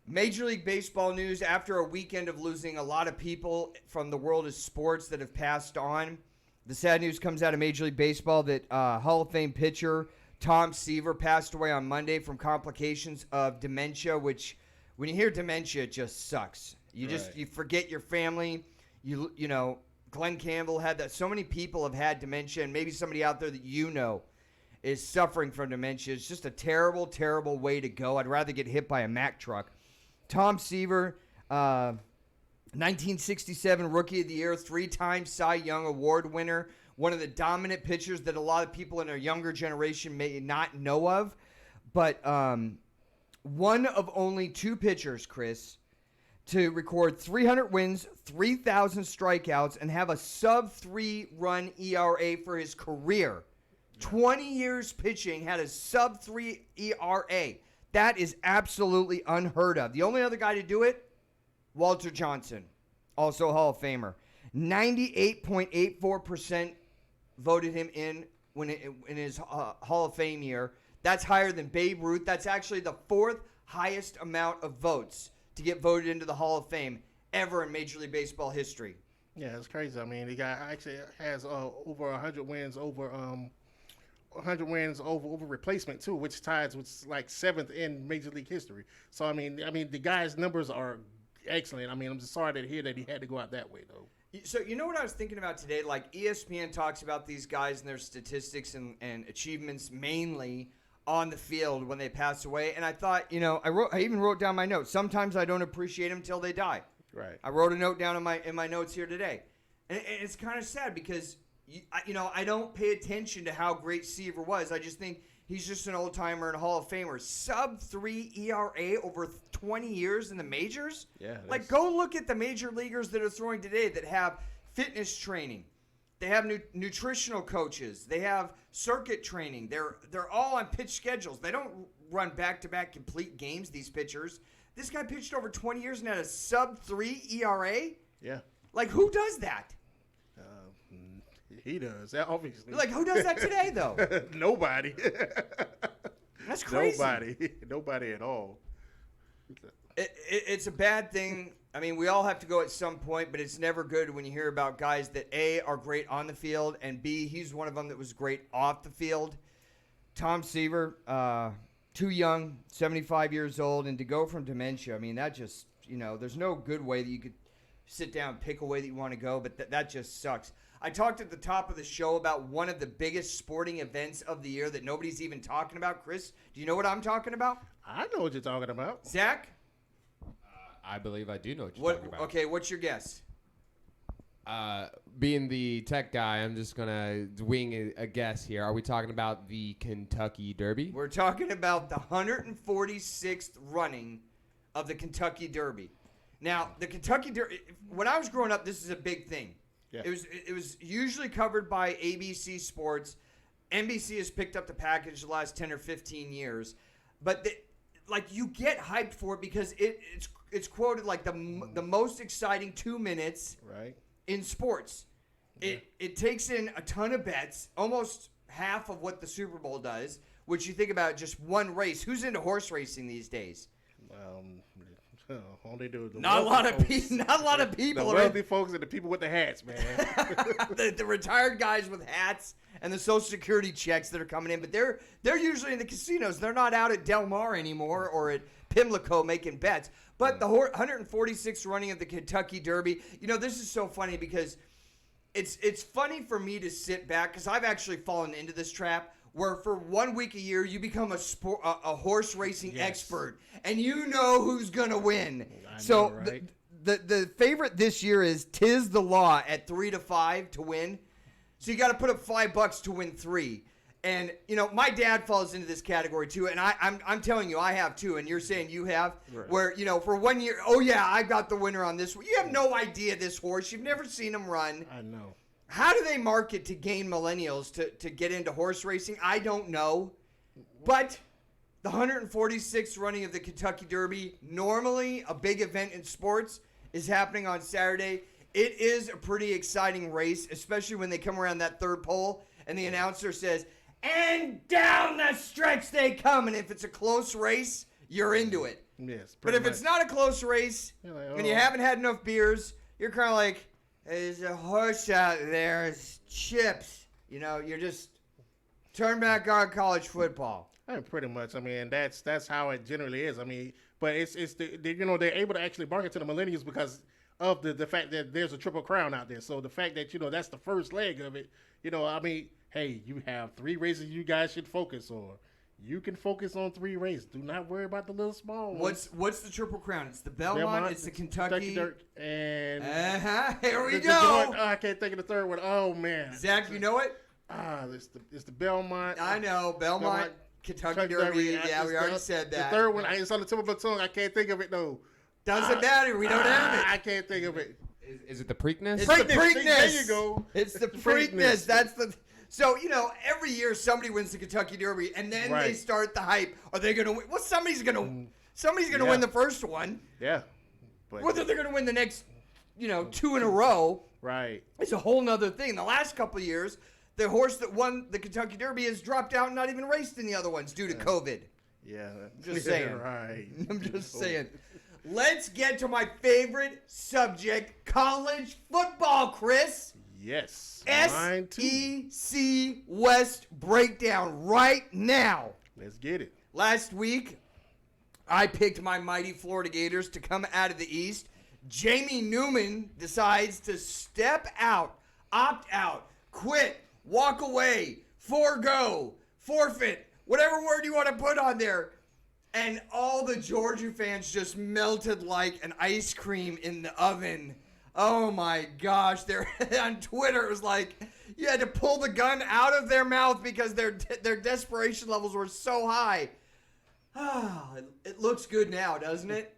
Speaker 1: Major League Baseball news, after a weekend of losing a lot of people from the world of sports that have passed on, the sad news comes out of Major League Baseball that Hall of Fame pitcher Tom Seaver passed away on Monday from complications of dementia, which when you hear dementia, it just sucks. You forget your family. Glenn Campbell had that. So many people have had dementia, and maybe somebody out there that is suffering from dementia. It's just a terrible, terrible way to go. I'd rather get hit by a Mack truck. Tom Seaver, 1967 Rookie of the Year, 3-time Cy Young Award winner, one of the dominant pitchers that a lot of people in our younger generation may not know of. But one of only 2 pitchers, Chris, to record 300 wins, 3,000 strikeouts, and have a sub-3 run ERA for his career. 20 years pitching, had a sub-3 ERA. That is absolutely unheard of. The only other guy to do it, Walter Johnson, also a Hall of Famer. 98.84% voted him in his Hall of Fame year. That's higher than Babe Ruth. That's actually the 4th highest amount of votes to get voted into the Hall of Fame ever in Major League Baseball history.
Speaker 3: Yeah, it's crazy. I mean, the guy actually has over 100 wins over 100 wins over replacement too, which ties with like 7th in Major League history. So I mean, the guy's numbers are excellent. I mean, I'm just sorry to hear that he had to go out that way though.
Speaker 1: So you know what I was thinking about today? Like ESPN talks about these guys and their statistics and achievements mainly on the field when they pass away. And I thought, I even wrote down my notes. Sometimes I don't appreciate them till they die.
Speaker 3: Right.
Speaker 1: I wrote a note down in my notes here today, and it's kind of sad because I don't pay attention to how great Seaver was. I just think he's just an old timer and a Hall of Famer. Sub-3 ERA over 20 years in the majors.
Speaker 3: Yeah.
Speaker 1: Like go look at the major leaguers that are throwing today that have fitness training. They have nutritional coaches. They have circuit training. They're all on pitch schedules. They don't run back-to-back complete games, these pitchers. This guy pitched over 20 years and had a sub-3 ERA?
Speaker 3: Yeah.
Speaker 1: Like, who does that?
Speaker 3: He does, obviously.
Speaker 1: Like, who does that today, though?
Speaker 3: Nobody.
Speaker 1: That's crazy.
Speaker 3: Nobody at all.
Speaker 1: It's a bad thing. I mean, we all have to go at some point, but it's never good when you hear about guys that, A, are great on the field, and B, he's one of them that was great off the field. Tom Seaver, too young, 75 years old, and to go from dementia, I mean, that just, there's no good way that you could sit down and pick a way that you want to go, but that just sucks. I talked at the top of the show about one of the biggest sporting events of the year that nobody's even talking about. Chris, do you know what I'm talking about?
Speaker 3: I know what you're talking about.
Speaker 1: Zach?
Speaker 4: I believe I do know what you're talking about.
Speaker 1: Okay, what's your guess?
Speaker 4: Being the tech guy, I'm just gonna wing a guess here. Are we talking about the Kentucky Derby?
Speaker 1: We're talking about the 146th running of the Kentucky Derby. Now, the Kentucky Derby, when I was growing up, this is a big thing.
Speaker 3: Yeah.
Speaker 1: It was usually covered by ABC Sports. NBC has picked up the package the last 10 or 15 years. But, you get hyped for it because it's quoted like the most exciting 2 minutes
Speaker 3: Right.
Speaker 1: in sports. It takes in a ton of bets, almost half of what the Super Bowl does, which you think about just one race. Who's into horse racing these days?
Speaker 3: Only do the
Speaker 1: Not a
Speaker 3: wealthy
Speaker 1: lot of
Speaker 3: folks.
Speaker 1: people. Not a lot of
Speaker 3: The
Speaker 1: people.
Speaker 3: wealthy folks and the people with the hats, man.
Speaker 1: the retired guys with hats and the Social Security checks that are coming in, but they're usually in the casinos. They're not out at Del Mar anymore or at Pimlico making bets. But the 146th running of the Kentucky Derby, this is so funny because it's funny for me to sit back because I've actually fallen into this trap where for 1 week a year you become a horse racing expert and you know who's gonna win.
Speaker 3: know, right?
Speaker 1: The favorite this year is Tiz the Law at 3-5 to win. So you got to put up $5 to win 3. And my dad falls into this category too, and I'm telling you I have too, and you're saying you have.
Speaker 3: Right.
Speaker 1: Where for 1 year, oh yeah, I got the winner on this one. You have no idea this horse. You've never seen him run.
Speaker 3: I know.
Speaker 1: How do they market to gain millennials to get into horse racing? I don't know. But the 146th running of the Kentucky Derby, normally a big event in sports, is happening on Saturday. It is a pretty exciting race, especially when they come around that third pole and the announcer says, and down the stretch they come. And if it's a close race, you're into it.
Speaker 3: Yes.
Speaker 1: But if it's not a close race
Speaker 3: You're like,
Speaker 1: and you
Speaker 3: oh.
Speaker 1: haven't had enough beers, you're kind of like, there's a horse out there, it's chips. You're just turn back on college football.
Speaker 3: Pretty much. I mean, that's how it generally is. I mean, but it's they're able to actually market to the millennials because of the fact that there's a Triple Crown out there. So the fact that that's the first leg of it. I mean, hey, you have 3 races you guys should focus on. You can focus on 3 races. Do not worry about the little small ones.
Speaker 1: What's the Triple Crown? It's the Belmont, it's the Kentucky.
Speaker 3: Dirt, and
Speaker 1: Here we
Speaker 3: the
Speaker 1: go.
Speaker 3: joint- I can't think of the third one. Oh man,
Speaker 1: Zach, you know it?
Speaker 3: It's the Belmont.
Speaker 1: I know Belmont, Kentucky Derby. Yeah, we already said that.
Speaker 3: The third one, it's on the tip of my tongue. I can't think of it though.
Speaker 1: Doesn't matter. We don't have it.
Speaker 3: I can't think of it.
Speaker 4: Is it the Preakness?
Speaker 1: It's the Preakness.
Speaker 3: There you go.
Speaker 1: It's the
Speaker 3: Preakness.
Speaker 1: Preakness. That's the. So every year somebody wins the Kentucky Derby, and then they
Speaker 3: Right.
Speaker 1: start the hype. Are they going to win? Well, somebody's going to
Speaker 3: Yeah.
Speaker 1: win the first one.
Speaker 3: Yeah, but
Speaker 1: Whether they're going to win the next, 2 in a row,
Speaker 3: right.
Speaker 1: it's a whole nother thing. The last couple of years, the horse that won the Kentucky Derby has dropped out and not even raced in the other ones due to COVID.
Speaker 3: Yeah,
Speaker 1: Just saying.
Speaker 3: Right.
Speaker 1: I'm just saying. Let's get to my favorite subject, college football, Chris.
Speaker 3: Yes. Mine too.
Speaker 1: SEC West breakdown right now.
Speaker 3: Let's get it.
Speaker 1: Last week, I picked my mighty Florida Gators to come out of the East. Jamie Newman decides to step out, opt out, quit, walk away, forego, forfeit, whatever word you want to put on there. And all the Georgia fans just melted like an ice cream in the oven. Oh my gosh. They're on Twitter, it was like you had to pull the gun out of their mouth because their desperation levels were so high. It looks good now, doesn't it?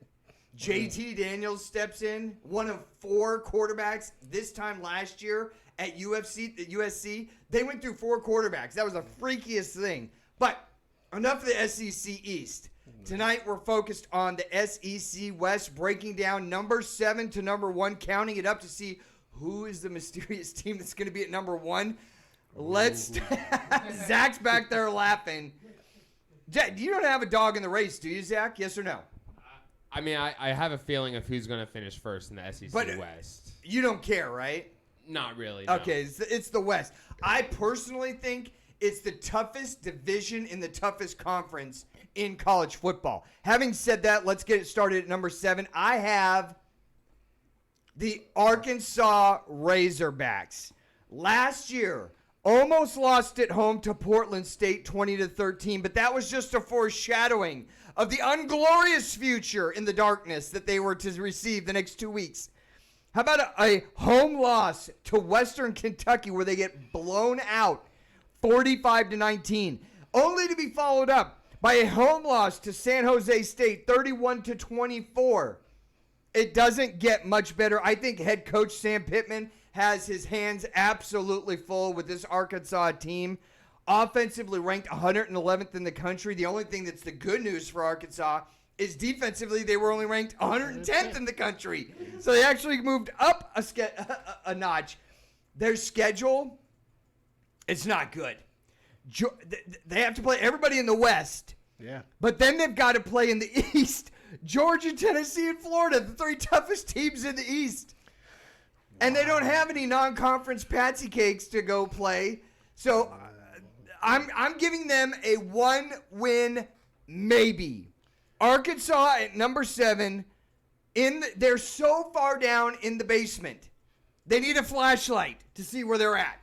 Speaker 1: JT Daniels steps in, one of 4 quarterbacks this time last year at USC. They went through 4 quarterbacks. That was the freakiest thing. But enough of the SEC East. Tonight we're focused on the SEC West, breaking down number 7 to number 1, counting it up to see who is the mysterious team that's going to be at number 1. Let's. Zach's back there laughing. You don't have a dog in the race, do you, Zach? Yes or no?
Speaker 4: I mean, I have a feeling of who's going to finish first in the SEC West.
Speaker 1: You don't care, right?
Speaker 4: Not really. No.
Speaker 1: Okay, it's the West. I personally think it's the toughest division in the toughest conference in college football. Having said that, let's get it started at number 7. I have the Arkansas Razorbacks. last year almost lost at home to Portland State 20-13, but that was just a foreshadowing of the unglorious future in the darkness that they were to receive the next 2 weeks. How about a home loss to Western Kentucky where they get blown out 45-19, only to be followed up by a home loss to San Jose State 31-24. It doesn't get much better. I think head coach Sam Pittman has his hands absolutely full with this Arkansas team. Offensively ranked 111th in the country. The only thing that's the good news for Arkansas is defensively they were only ranked 110th in the country. So they actually moved up a notch. Their schedule, it's not good. They have to play everybody in the West.
Speaker 3: Yeah.
Speaker 1: But then they've got to play in the East. Georgia, Tennessee, and Florida, the 3 toughest teams in the East. And they don't have any non-conference patsy cakes to go play. So I'm giving them a 1-win maybe. Arkansas at number 7. They're so far down in the basement. They need a flashlight to see where they're at.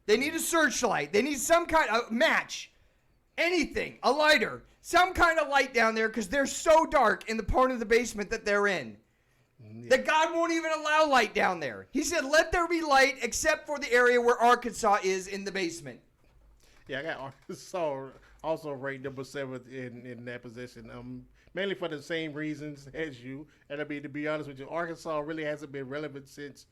Speaker 1: They need a searchlight. They need some kind of match. Anything. A lighter. Some kind of light down there because they're so dark in the part of the basement that they're in. That God won't even allow light down there. He said, let there be light except for the area where Arkansas is in the basement.
Speaker 3: Yeah, I got Arkansas also ranked number 7 in that position. Mainly for the same reasons as you. And I mean, to be honest with you, Arkansas really hasn't been relevant since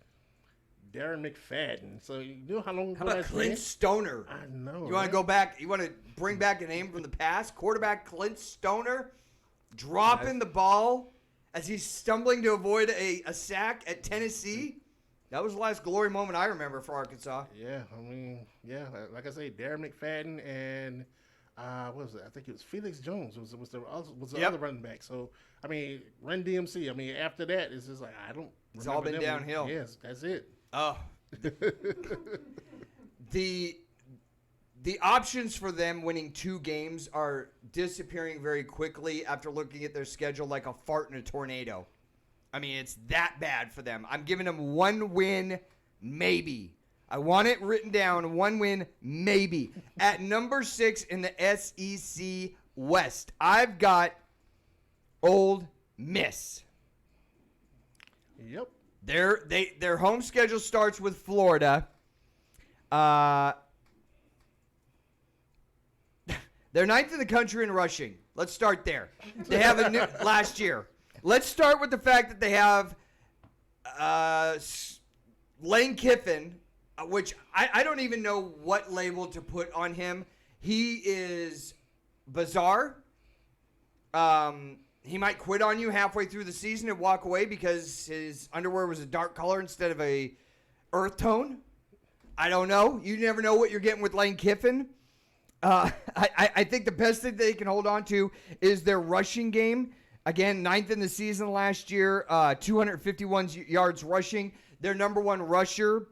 Speaker 3: Darren McFadden. So you know how long ago
Speaker 1: How about
Speaker 3: that's
Speaker 1: Clint
Speaker 3: been?
Speaker 1: Stoner?
Speaker 3: I know.
Speaker 1: You want to go back? You want to bring back a name from the past? Quarterback Clint Stoner dropping the ball as he's stumbling to avoid a sack at Tennessee. That was the last glory moment I remember for Arkansas.
Speaker 3: Yeah, I mean, yeah, like I say, Darren McFadden and what was it? I think it was Felix Jones was the other running back. So I mean, Run DMC. I mean, after that, it's just like I don't.
Speaker 1: It's all been downhill.
Speaker 3: Yes, that's it.
Speaker 1: Oh, the options for them winning 2 games are disappearing very quickly after looking at their schedule like a fart in a tornado. I mean, it's that bad for them. I'm giving them 1 win, maybe. I want it written down, 1 win, maybe. At number 6 in the SEC West, I've got Ole Miss.
Speaker 3: Yep.
Speaker 1: Their home schedule starts with Florida. They're 9th in the country in rushing. Let's start there. They have a new last year. Let's start with the fact that they have Lane Kiffin, which I don't even know what label to put on him. He is bizarre. He might quit on you halfway through the season and walk away because his underwear was a dark color instead of a earth tone. I don't know. You never know what you're getting with Lane Kiffin. I think the best thing they can hold on to is their rushing game. Again, 9th in the season last year, 251 yards rushing. Their number 1 rusher,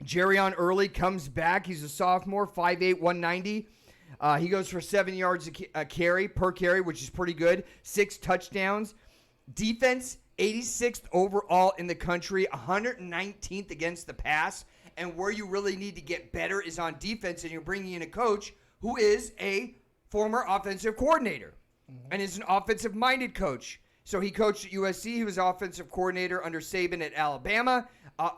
Speaker 1: Jerrion Early, comes back. He's a sophomore, 5'8", 190. He goes for 7 yards per carry, which is pretty good. 6 touchdowns. Defense, 86th overall in the country, 119th against the pass. And where you really need to get better is on defense, and you're bringing in a coach who is a former offensive coordinator and is an offensive-minded coach. So he coached at USC. He was offensive coordinator under Saban at Alabama,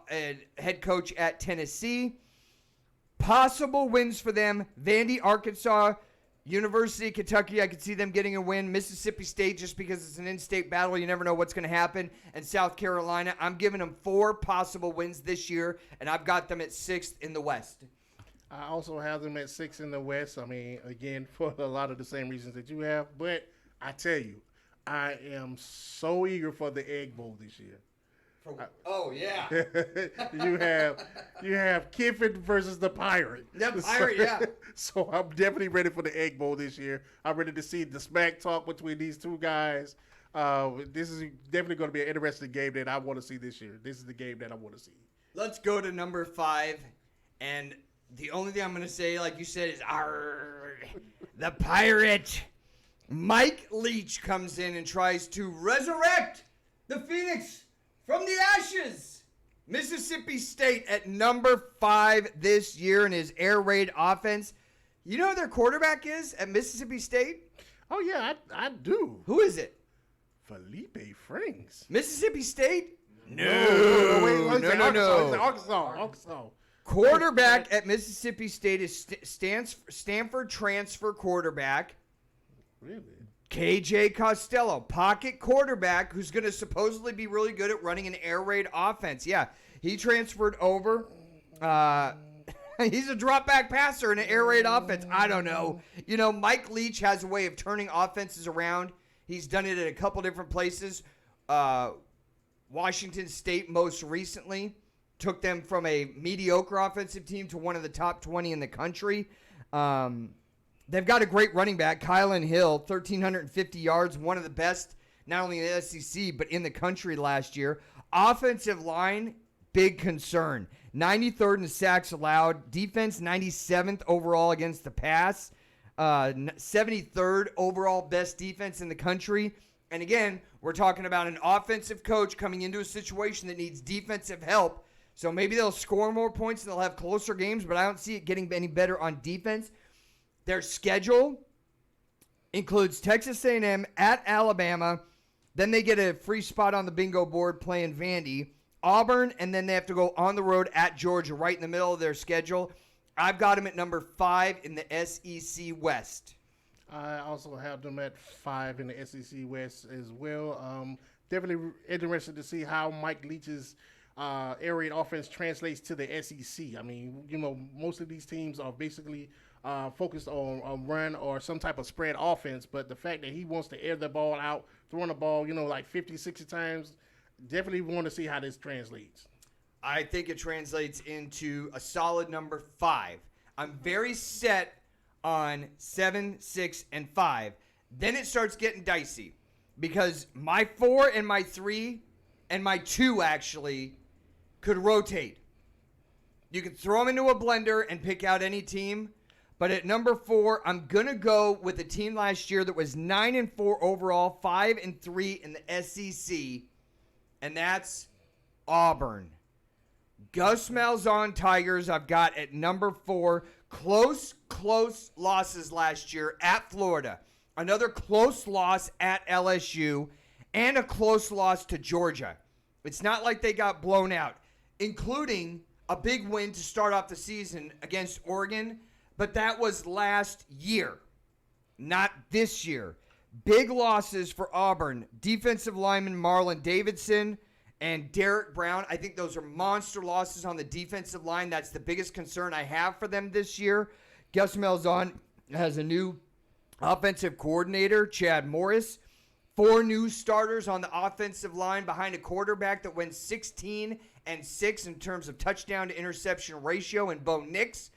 Speaker 1: and head coach at Tennessee. Possible wins for them: Vandy, Arkansas, University of Kentucky. I could see them getting a win. Mississippi State, just because it's an in-state battle, you never know what's going to happen. And South Carolina. I'm giving them 4 possible wins this year, and I've got them at 6th in the West.
Speaker 3: I also have them at 6 in the West. I mean, again, for a lot of the same reasons that you have. But I tell you, I am so eager for the Egg Bowl this year.
Speaker 1: Oh, yeah.
Speaker 3: you have Kiffin versus the Pirate.
Speaker 1: The Pirate, yeah.
Speaker 3: So I'm definitely ready for the Egg Bowl this year. I'm ready to see the smack talk between these 2 guys. This is definitely going to be an interesting game that I want to see this year. This is the game that I want to see.
Speaker 1: Let's go to number 5. And the only thing I'm going to say, like you said, is the Pirate. Mike Leach comes in and tries to resurrect the Phoenix from the ashes. Mississippi State at number 5 this year in his air raid offense. You know who their quarterback is at Mississippi State?
Speaker 3: Oh, yeah, I do.
Speaker 1: Who is it?
Speaker 3: Felipe Franks.
Speaker 1: Mississippi State?
Speaker 3: No.
Speaker 1: No.
Speaker 3: Arkansas.
Speaker 1: Quarterback at Mississippi State is Stanford transfer quarterback
Speaker 3: Really?
Speaker 1: KJ Costello, pocket quarterback who's going to supposedly be really good at running an air raid offense. Yeah, he transferred over. He's a drop back passer in an air raid offense. I don't know. You know, Mike Leach has a way of turning offenses around. He's done it at a couple different places. Washington State most recently took them from a mediocre offensive team to one of the top 20 in the country. They've got a great running back, Kylan Hill, 1,350 yards, one of the best, not only in the SEC, but in the country last year. Offensive line, big concern. 93rd in sacks allowed. Defense, 97th overall against the pass. 73rd overall best defense in the country. And again, we're talking about an offensive coach coming into a situation that needs defensive help. So maybe they'll score more points and they'll have closer games, but I don't see it getting any better on defense. Their schedule includes Texas A&M at Alabama. Then they get a free spot on the bingo board playing Vandy. Auburn, and then they have to go on the road at Georgia, right in the middle of their schedule. I've got them at number 5 in the SEC West.
Speaker 3: I also have them at 5 in the SEC West as well. Definitely interested to see how Mike Leach's air raid offense translates to the SEC. I mean, you know, most of these teams are basically focused on run or some type of spread offense, but the fact that he wants to air the ball out, throwing the ball, you know, like 50, 60 times, definitely want to see how this translates.
Speaker 1: I think it translates into a solid number 5. I'm very set on 7, 6, and 5. Then it starts getting dicey because my 4 and my 3 and my 2 actually could rotate. You could throw them into a blender and pick out any team. But at number 4, I'm going to go with a team last year that was 9-4 overall, 5-3 in the SEC, and that's Auburn. Gus Malzahn Tigers I've got at number 4. Close losses last year at Florida. Another close loss at LSU, and a close loss to Georgia. It's not like they got blown out, including a big win to start off the season against Oregon. But that was last year, not this year. Big losses for Auburn. Defensive lineman Marlon Davidson and Derek Brown. I think those are monster losses on the defensive line. That's the biggest concern I have for them this year. Gus Malzahn has a new offensive coordinator, Chad Morris. 4 new starters on the offensive line behind a quarterback that went 16-6 in terms of touchdown to interception ratio, and Bo Nix.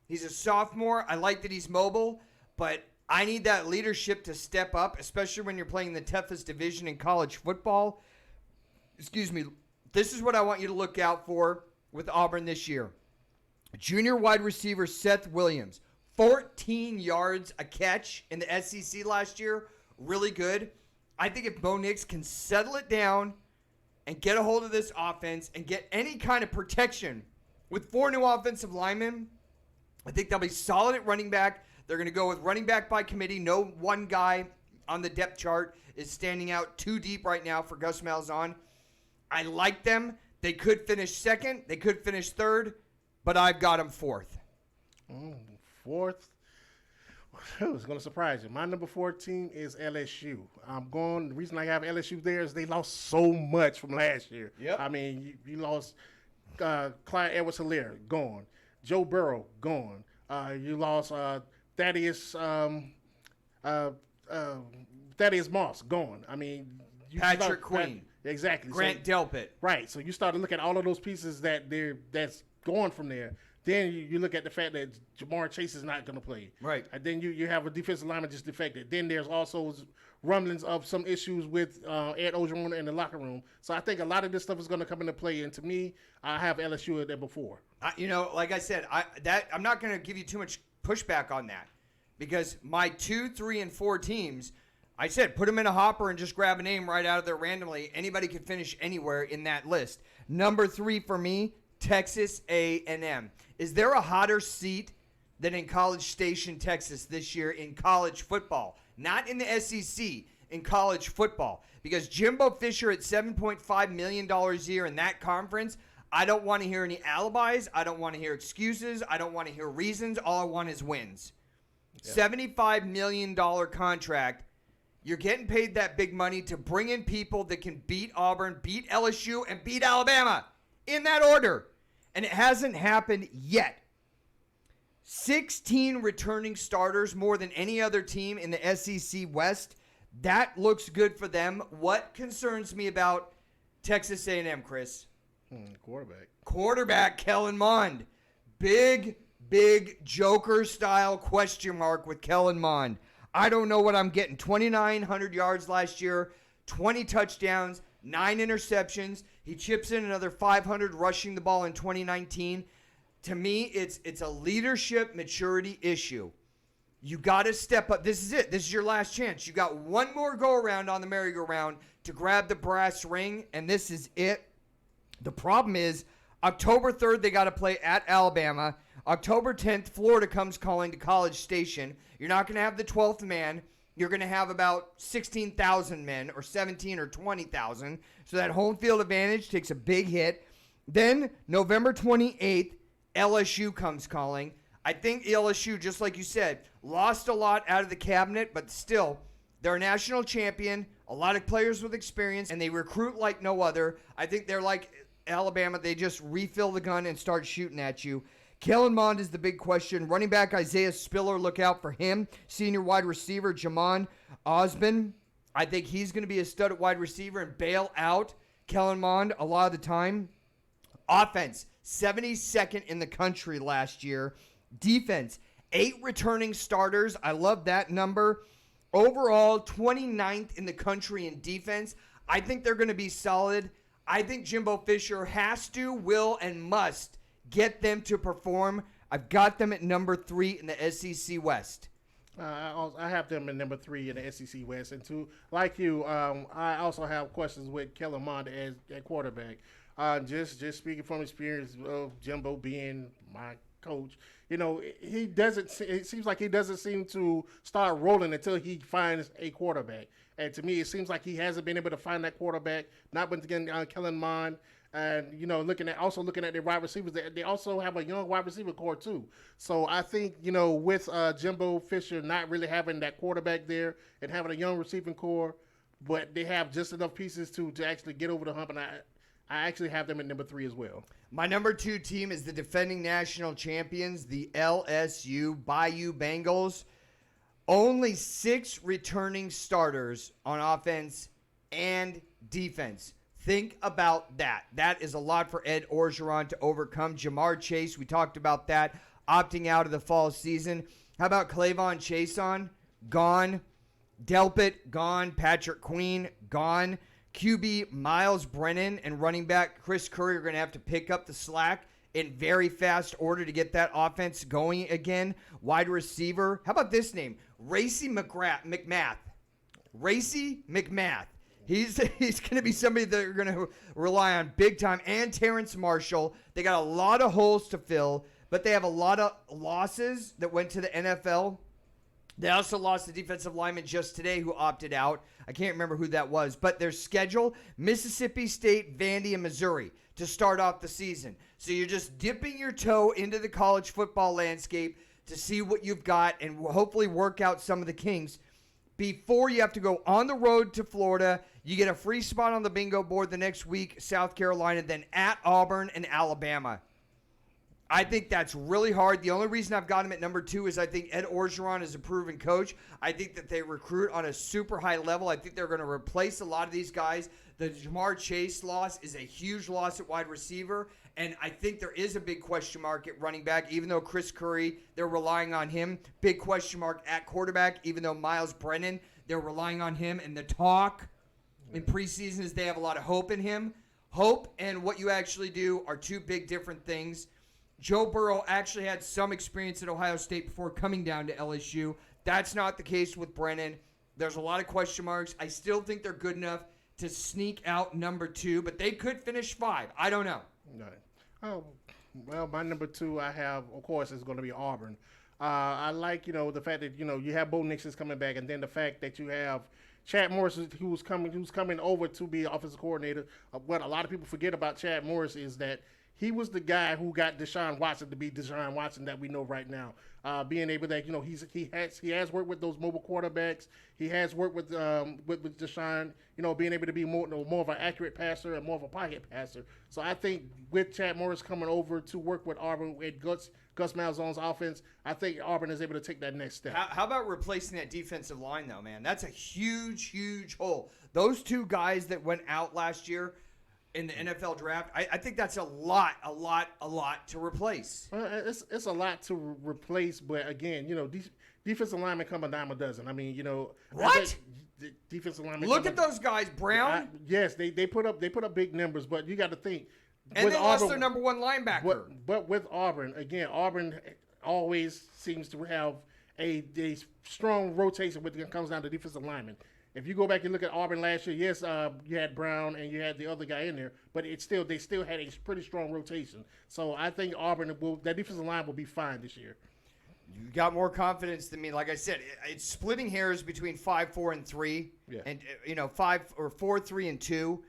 Speaker 1: He's a sophomore. I like that he's mobile, but I need that leadership to step up, especially when you're playing the toughest division in college football. Excuse me. This is what I want you to look out for with Auburn this year. Junior wide receiver Seth Williams, 14 yards a catch in the SEC last year. Really good. I think if Bo Nix can settle it down and get a hold of this offense and get any kind of protection with 4 new offensive linemen, I think they'll be solid at running back. They're going to go with running back by committee. No one guy on the depth chart is standing out too deep right now for Gus Malzahn. I like them. They could finish 2nd. They could finish 3rd. But I've got them 4th.
Speaker 3: 4th. It's going to surprise you. My number 4 team is LSU. The reason I have LSU there is they lost so much from last year.
Speaker 1: Yep.
Speaker 3: I mean, you lost Clyde Edwards-Helaire, gone. Joe Burrow, gone. You lost Thaddeus Moss, gone. I mean,
Speaker 1: Patrick Queen.
Speaker 3: Exactly.
Speaker 1: Grant Delpit.
Speaker 3: Right. So you start to look at all of those pieces that's going from there. Then you look at the fact that Jamar Chase is not going to play.
Speaker 1: Right.
Speaker 3: And then you have a defensive lineman just defected. Then there's also rumblings of some issues with Ed Ogeron in the locker room. So I think a lot of this stuff is going to come into play. And to me, I have LSU at there before.
Speaker 1: Like I said, I'm not going to give you too much pushback on that because my 2, 3, and 4 teams, I said put them in a hopper and just grab a name right out of there randomly. Anybody could finish anywhere in that list. Number 3 for me, Texas A&M. Is there a hotter seat than in College Station, Texas this year in college football? Not in the SEC, in college football. Because Jimbo Fisher at $7.5 million a year in that conference, I don't want to hear any alibis. I don't want to hear excuses. I don't want to hear reasons. All I want is wins. $75 million contract. You're getting paid that big money to bring in people that can beat Auburn, beat LSU, and beat Alabama in that order. And it hasn't happened yet. 16 returning starters, more than any other team in the SEC West. That looks good for them. What concerns me about Texas A&M, Chris? Quarterback Kellen Mond. Big Joker-style question mark with Kellen Mond. I don't know what I'm getting. 2,900 yards last year, 20 touchdowns, 9 interceptions. He chips in another 500 rushing the ball in 2019. To me, it's a leadership maturity issue. You got to step up. This is it. This is your last chance. You got one more go-around on the merry-go-round to grab the brass ring, and this is it. The problem is, October 3rd, they got to play at Alabama. October 10th, Florida comes calling to College Station. You're not going to have the 12th man. You're going to have about 16,000 men, or 17 or 20,000. So that home field advantage takes a big hit. Then, November 28th, LSU comes calling. I think LSU, just like you said, lost a lot out of the cabinet, but still, they're a national champion, a lot of players with experience, and they recruit like no other. I think they're like Alabama. They just refill the gun and start shooting at you. Kellen Mond is the big question. Running back Isaiah Spiller, look out for him. Senior wide receiver Jamon Osborne. I think he's going to be a stud at wide receiver and bail out Kellen Mond a lot of the time. Offense, 72nd in the country last year. Defense, 8 returning starters. I love that number. Overall, 29th in the country in defense. I think they're going to be solid. I think Jimbo Fisher has to, will, and must get them to perform. I've got them at number 3 in the SEC West.
Speaker 3: I have them at number 3 in the SEC West. And like you, I also have questions with Kellen Mond at quarterback. Just speaking from experience of Jimbo being my coach, it seems like he doesn't seem to start rolling until he finds a quarterback. And to me, it seems like he hasn't been able to find that quarterback. Not been getting Kellen Mond. And, looking at their wide receivers, they also have a young wide receiver core too. So I think, with Jimbo Fisher not really having that quarterback there and having a young receiving core, but they have just enough pieces to actually get over the hump. And I actually have them at number 3 as well.
Speaker 1: My number 2 team is the defending national champions, the LSU Bayou Bengals. Only 6 returning starters on offense and defense. Think about that. That is a lot for Ed Orgeron to overcome. Jamar Chase, we talked about that, opting out of the fall season. How about Clavon Chason? Gone. Delpit, gone. Patrick Queen, gone. QB Miles Brennan and running back Chris Curry are going to have to pick up the slack in very fast order to get that offense going again. Wide receiver, how about this name? Racy McMath. Racy McMath. He's going to be somebody that they're going to rely on big time. And Terrence Marshall. They got a lot of holes to fill, but they have a lot of losses that went to the NFL. They also lost the defensive lineman just today who opted out. I can't remember who that was. But their schedule, Mississippi State, Vandy, and Missouri to start off the season. So you're just dipping your toe into the college football landscape to see what you've got and hopefully work out some of the kinks before you have to go on the road to Florida. You get a free spot on the bingo board the next week, South Carolina, then at Auburn and Alabama. I think that's really hard. The only reason I've got him at number 2 is I think Ed Orgeron is a proven coach. I think that they recruit on a super high level. I think they're going to replace a lot of these guys. The Jamar Chase loss is a huge loss at wide receiver, and I think there is a big question mark at running back, even though Chris Curry, they're relying on him. Big question mark at quarterback, even though Miles Brennan, they're relying on him. And the talk in preseason is they have a lot of hope in him. Hope and what you actually do are 2 big different things. Joe Burrow actually had some experience at Ohio State before coming down to LSU. That's not the case with Brennan. There's a lot of question marks. I still think they're good enough to sneak out number 2, but they could finish 5. I don't know.
Speaker 3: Right. Oh, well, my number 2 I have, of course, is going to be Auburn. I like, the fact that, you have Bo Nixon's coming back, and then the fact that you have Chad Morris, who's coming over to be offensive coordinator. What a lot of people forget about Chad Morris is that he was the guy who got Deshaun Watson to be Deshaun Watson that we know right now. Being able that he has worked with those mobile quarterbacks. He has worked with Deshaun. Being able to be more of an accurate passer and more of a pocket passer. So I think with Chad Morris coming over to work with Auburn with Gus Malzahn's offense, I think Auburn is able to take that next step.
Speaker 1: How about replacing that defensive line though, man? That's a huge hole. Those 2 guys that went out last year in the NFL draft, I think that's a lot to replace.
Speaker 3: It's a lot to replace, but again, defensive linemen come a dime a dozen. I mean,
Speaker 1: What?
Speaker 3: Defensive linemen.
Speaker 1: Look at those guys, Brown.
Speaker 3: Yes, they put up big numbers, but you got to think.
Speaker 1: And they lost their number 1 linebacker.
Speaker 3: But with Auburn, again, Auburn always seems to have a strong rotation when it comes down to defensive linemen. If you go back and look at Auburn last year, yes, you had Brown and you had the other guy in there, but they still had a pretty strong rotation. So I think that defensive line will be fine this year.
Speaker 1: You got more confidence than me. Like I said, it's splitting hairs between 5, 4, and 3, and 5 or 4, 3, and 2.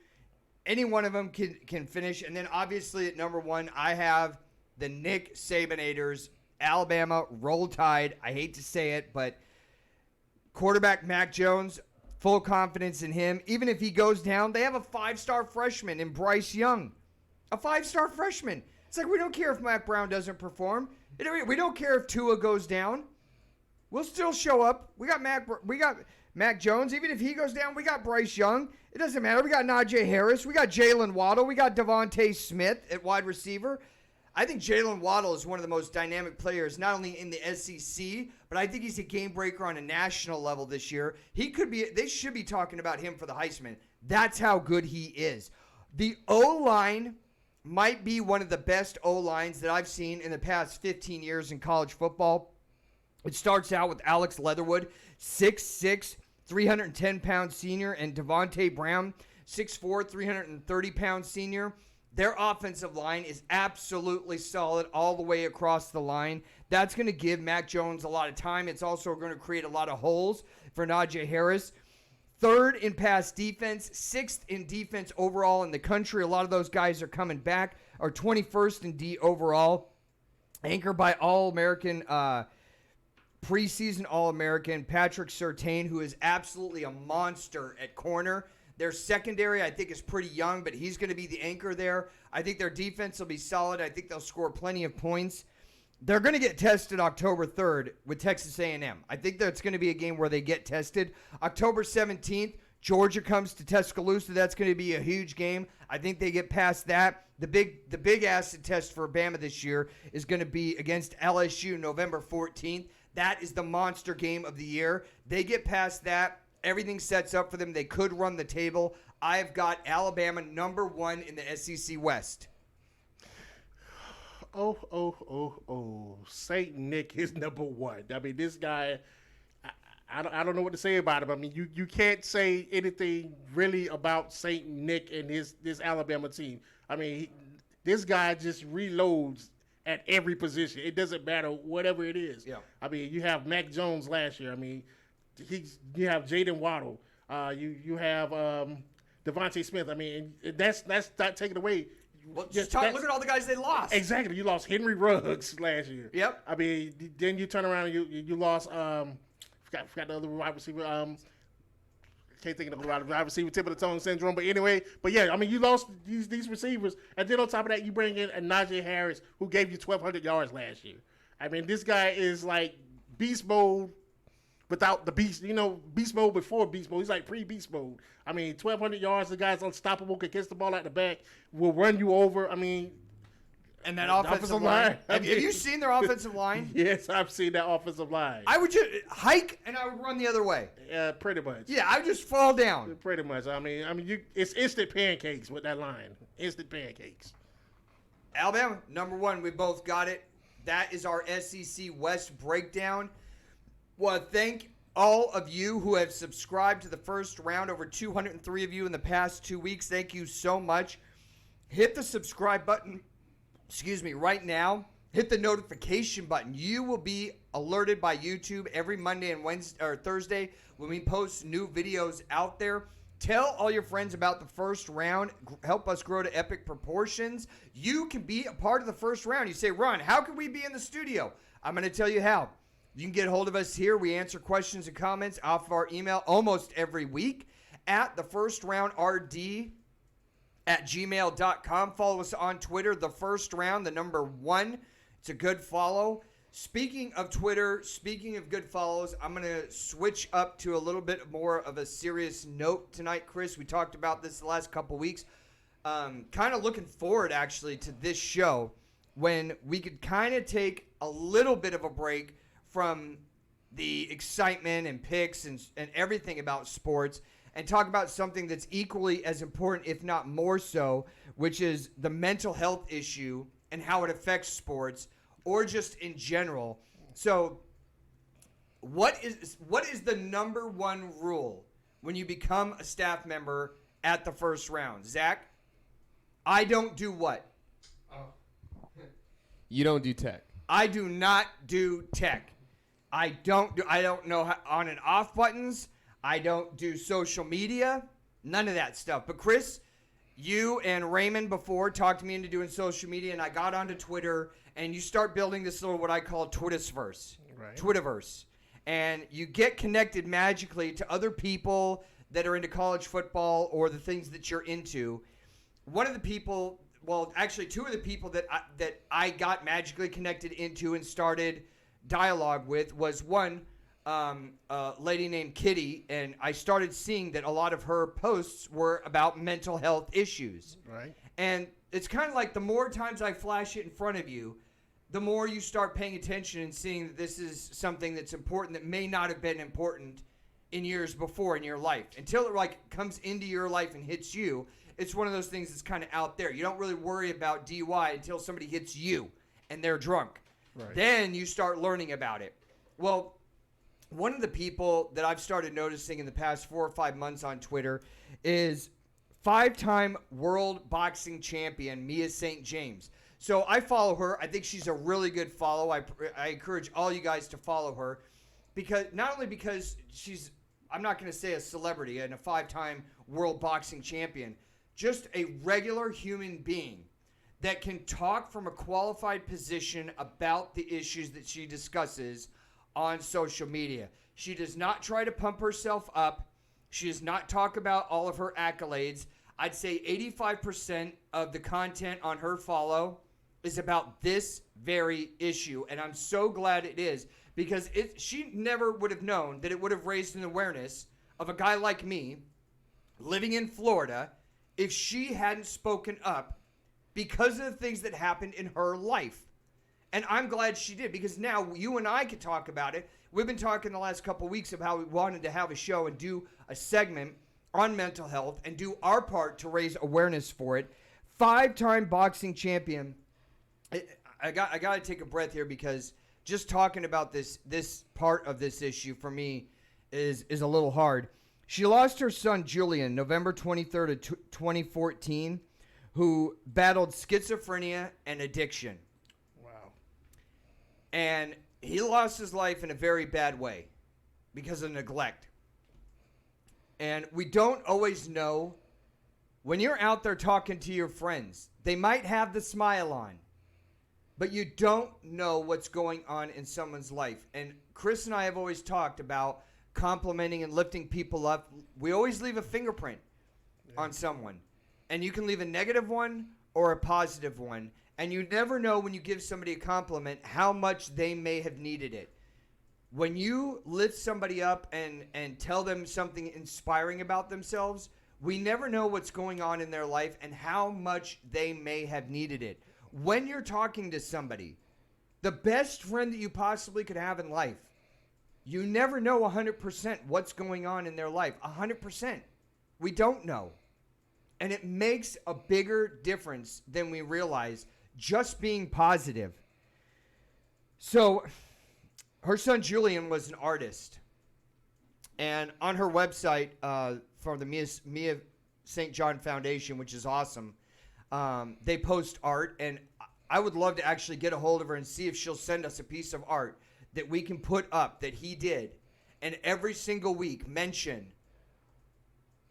Speaker 1: Any one of them can finish, and then obviously at number 1, I have the Nick Sabanators, Alabama Roll Tide. I hate to say it, but quarterback Mac Jones. Full confidence in him. Even if he goes down, they have a 5-star freshman in Bryce Young. A 5-star freshman. It's like we don't care if Mac Brown doesn't perform. We don't care if Tua goes down. We'll still show up. We got Mac Jones. Even if he goes down, we got Bryce Young. It doesn't matter. We got Najee Harris. We got Jalen Waddle. We got Devontae Smith at wide receiver. I think Jalen Waddle is one of the most dynamic players, not only in the SEC, but I think he's a game breaker on a national level this year. They should be talking about him for the Heisman. That's how good he is. The O-line might be one of the best O-lines that I've seen in the past 15 years in college football. It starts out with Alex Leatherwood, 6'6", 310-pound senior, and Devontae Brown, 6'4", 330-pound senior. Their offensive line is absolutely solid all the way across the line. That's going to give Mac Jones a lot of time. It's also going to create a lot of holes for Najee Harris. 3rd in pass defense, 6th in defense overall in the country. A lot of those guys are coming back, are 21st in D overall. Anchored by All-American, preseason All-American Patrick Surtain, who is absolutely a monster at corner. Their secondary, I think, is pretty young, but he's going to be the anchor there. I think their defense will be solid. I think they'll score plenty of points. They're going to get tested October 3rd with Texas A&M. I think that's going to be a game where they get tested. October 17th, Georgia comes to Tuscaloosa. That's going to be a huge game. I think they get past that. The big acid test for Bama this year is going to be against LSU November 14th. That is the monster game of the year. They get past that. Everything sets up for them. They could run the table. I've got Alabama number 1 in the SEC West.
Speaker 3: Oh. Saint Nick is number 1. I mean, this guy, I don't know what to say about him. I mean, you can't say anything really about Saint Nick and this Alabama team. I mean, this guy just reloads at every position. It doesn't matter whatever it is.
Speaker 1: Yeah.
Speaker 3: I mean, you have Mac Jones last year. I mean, you have Jaden Waddle. You have Devontae Smith. I mean, that's not taken away.
Speaker 1: Well, look at all the guys they lost.
Speaker 3: Exactly. You lost Henry Ruggs last year.
Speaker 1: Yep.
Speaker 3: I mean, then you turn around and you lost forgot the other wide receiver. Can't think of the wide receiver, tip of the tongue syndrome. But anyway, yeah, I mean, you lost these receivers, and then on top of that, you bring in a Najee Harris who gave you 1,200 yards last year. I mean, this guy is like beast mode without the beast. Beast mode before beast mode. He's like pre-beast mode. I mean, 1,200 yards. The guy's unstoppable. Can catch the ball out the back. Will run you over. I mean.
Speaker 1: And that offensive line. Have you seen their offensive line?
Speaker 3: Yes, I've seen that offensive line.
Speaker 1: I would just hike and I would run the other way.
Speaker 3: Pretty much.
Speaker 1: Yeah, I would just fall down.
Speaker 3: Pretty much. I mean, it's instant pancakes with that line. Instant pancakes.
Speaker 1: Alabama, number 1. We both got it. That is our SEC West breakdown. Well, thank all of you who have subscribed to the first round, over 203 of you in the past 2 weeks. Thank you so much. Hit the subscribe button, right now. Hit the notification button. You will be alerted by YouTube every Monday and Wednesday or Thursday when we post new videos out there. Tell all your friends about the first round. Help us grow to epic proportions. You can be a part of the first round. You say, Ron, how can we be in the studio? I'm going to tell you how. You can get a hold of us here. We answer questions and comments off of our email almost every week at thefirstraundrd@gmail.com. Follow us on Twitter, The First Round, the number 1. It's a good follow. Speaking of Twitter, speaking of good follows, I'm going to switch up to a little bit more of a serious note tonight, Chris. We talked about this the last couple weeks. Kind of looking forward, actually, to this show when we could kind of take a little bit of a break from the excitement and picks and everything about sports and talk about something that's equally as important, if not more so, which is the mental health issue and how it affects sports, or just in general. So what is the number one rule when you become a staff member at the first round? Zach, I don't do what?
Speaker 4: You don't do tech.
Speaker 1: I do not do tech. I don't know how, on and off buttons. I don't do social media. None of that stuff. But Chris, you and Raymond before talked me into doing social media, and I got onto Twitter, and you start building this little what I call Twitterverse.
Speaker 3: Right.
Speaker 1: Twitterverse. And you get connected magically to other people that are into college football or the things that you're into. One of the people, well, actually two of the people that I got magically connected into and started dialogue with was one a lady named Kitty, and I started seeing that a lot of her posts were about mental health issues.
Speaker 3: Right.
Speaker 1: And it's kind of like the more times I flash it in front of you, the more you start paying attention and seeing that this is something that's important that may not have been important in years before in your life. Until it like comes into your life and hits you, it's one of those things that's kind of out there. You don't really worry about DUI until somebody hits you and they're drunk.
Speaker 3: Right.
Speaker 1: Then you start learning about it. Well, one of the people that I've started noticing in the past 4 or 5 months on Twitter is 5-time world boxing champion Mia St. James. So I follow her. I think she's a really good follow. I encourage all you guys to follow her, because not only because she's, I'm not going to say a celebrity and a 5-time world boxing champion, just a regular human being that can talk from a qualified position about the issues that she discusses on social media. She does not try to pump herself up. She does not talk about all of her accolades. I'd say 85% of the content on her follow is about this very issue, and I'm so glad it is, because she never would have known that it would have raised an awareness of a guy like me living in Florida if she hadn't spoken up because of the things that happened in her life. And I'm glad she did, because now you and I could talk about it. We've been talking the last couple of weeks of how we wanted to have a show and do a segment on mental health and do our part to raise awareness for it. 5-time boxing champion. I got to take a breath here, because just talking about this part of this issue for me is a little hard. She lost her son Julian November 23rd of 2014, who battled schizophrenia and addiction.
Speaker 3: Wow.
Speaker 1: And he lost his life in a very bad way because of neglect. And we don't always know, when you're out there talking to your friends, they might have the smile on, but you don't know what's going on in someone's life. And Chris and I have always talked about complimenting and lifting people up. We always leave a fingerprint on someone. And you can leave a negative one or a positive one. And you never know, when you give somebody a compliment, how much they may have needed it. When you lift somebody up and tell them something inspiring about themselves, we never know what's going on in their life and how much they may have needed it. When you're talking to somebody, the best friend that you possibly could have in life, you never know 100% what's going on in their life. 100%. We don't know. And it makes a bigger difference than we realize, just being positive. So her son Julian was an artist. And on her website for the Mia St. John Foundation, which is awesome, they post art. And I would love to actually get a hold of her and see if she'll send us a piece of art that we can put up that he did. And every single week mention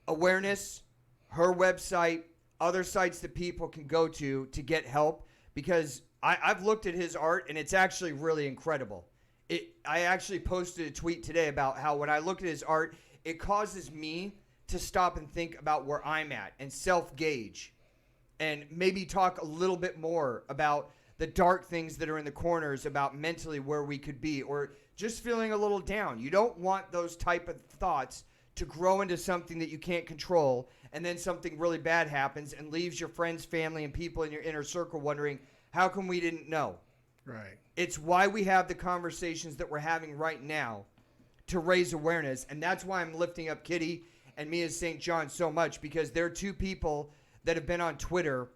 Speaker 1: awareness, her website, other sites that people can go to get help. Because I've looked at his art, and it's actually really incredible. I actually posted a tweet today about how when I look at his art, it causes me to stop and think about where I'm at and self-gauge and maybe talk a little bit more about the dark things that are in the corners about mentally where we could be or just feeling a little down. You don't want those type of thoughts to grow into something that you can't control, and then something really bad happens and leaves your friends, family, and people in your inner circle wondering, how come we didn't know?
Speaker 3: Right.
Speaker 1: It's why we have the conversations that we're having right now to raise awareness, and that's why I'm lifting up Kitty and Mia St. John so much, because they're two people that have been on Twitter